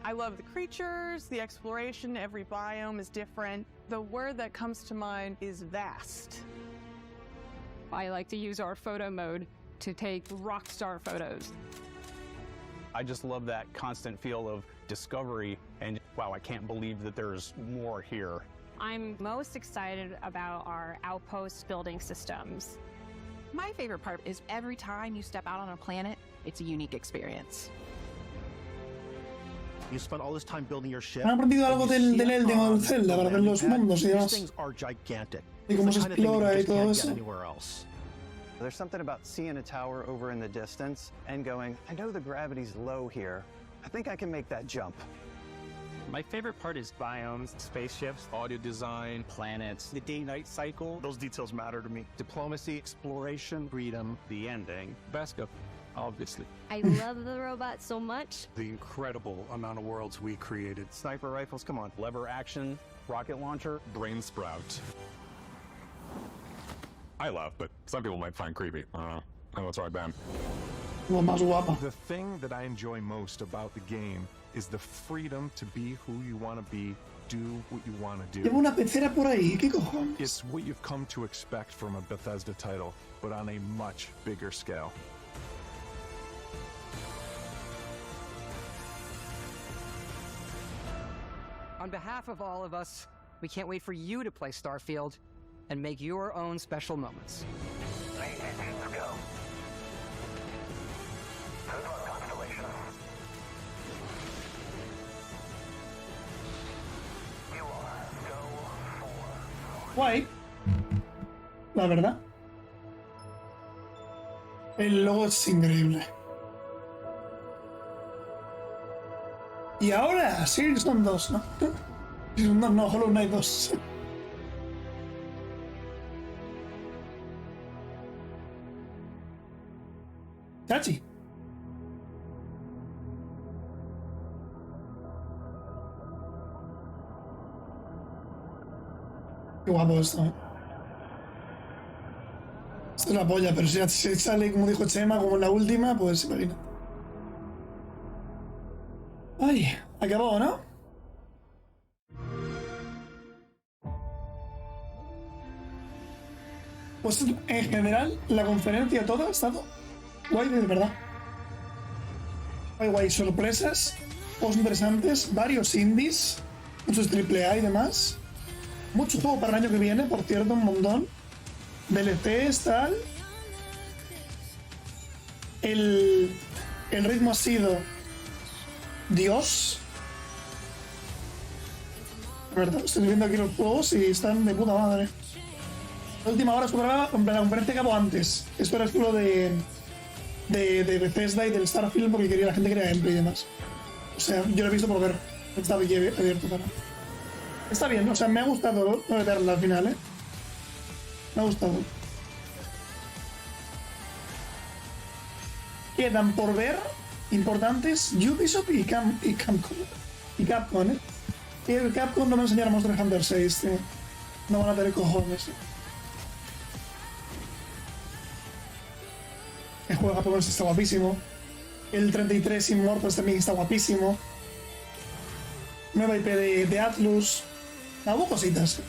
I love the creatures, the exploration, every biome is different. The word that comes to mind is vast. I like to use our photo mode to take rockstar photos. I just love that constant feel of discovery and, wow, I can't believe that there's more here. I'm most excited about our outpost building systems. My favorite part is every time you step out on a planet, it's a unique experience. You spent all this time building your ship. Han aprendido algo del Elden o del Zelda para ver los mundos y These demás. things are gigantic. Y cómo se explora y todo eso. Anywhere else. There's something about seeing a tower over in the distance and going, I know the gravity's low here. I think I can make that jump. My favorite part is biomes, spaceships, audio design, planets. The day-night cycle, those details matter to me. Diplomacy, exploration, freedom, the ending. Beskha, obviously. I love the robot so much. The incredible amount of worlds we created. Sniper rifles, come on. Lever action, rocket launcher, brain sprout. I love, but some people might find creepy. I don't know. I know it's right, Ben. The thing that I enjoy most about the game is the freedom to be who you want to be do what you want to Llevo do. una pecera por ahí, ¿qué cojones? It's what you've come to expect from a Bethesda title, but on a much bigger scale. On behalf of all of us, we can't wait for you to play Starfield and make your own special moments. Let's go. Good luck, Constellation. You are go for... Guay. La verdad. El logo es increíble. Y ahora, Season 2, ¿no? Season 2, no, Hollow Knight 2. Chachi. Qué guapo esto, ¿eh? Esto es la polla, pero si sale, como dijo Chema, como en la última, pues imagina. Ay, acabó, ¿no? Pues en general, la conferencia toda ha estado guay de verdad. Guay, sorpresas, cosas interesantes, varios indies, muchos AAA y demás. Mucho juego para el año que viene, por cierto, un montón. DLCs, tal. El ritmo ha sido Dios. La verdad, estoy viendo aquí los juegos y están de puta madre. La última hora superaba la conferencia que acabó antes. Esto era lo de Bethesda y del Starfield porque la gente quería gameplay y demás. O sea, yo lo he visto por ver. Estaba abierto para... Está bien, o sea, me ha gustado verla al final, ¿eh? Me ha gustado. Quedan por ver importantes Ubisoft y Capcom. Y Capcom, ¿eh? Y Capcom no me enseñaron Monster Hunter 6, tío. No van a tener cojones, ¿eh? El juego de Japón está guapísimo. El 33 Immortals también está guapísimo. Nueva IP de Atlus. Hubo cositas.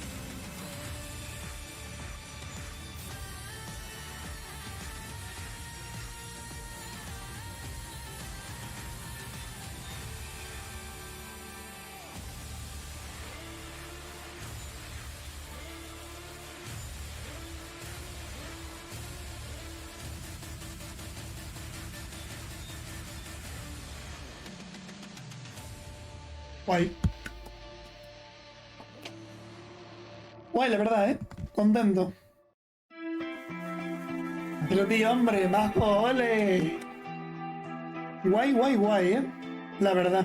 Guay. Guay, la verdad, ¿eh? Contento. Pero tío, hombre, bajo, ole. Guay, ¿eh? La verdad.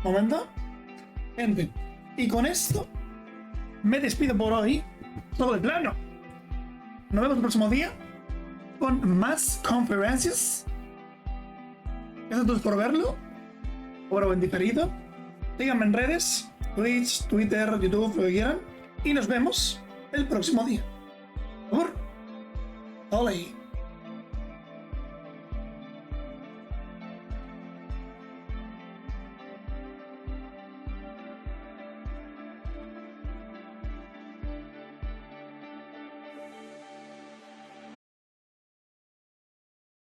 Momento. Gente. Y con esto me despido por hoy. Todo de plano. Nos vemos el próximo día con más conferencias. Gracias a todos por verlo. O en diferido. Síganme en redes, Twitch, Twitter, YouTube, lo que quieran. Y nos vemos el próximo día. Por favor. Ole.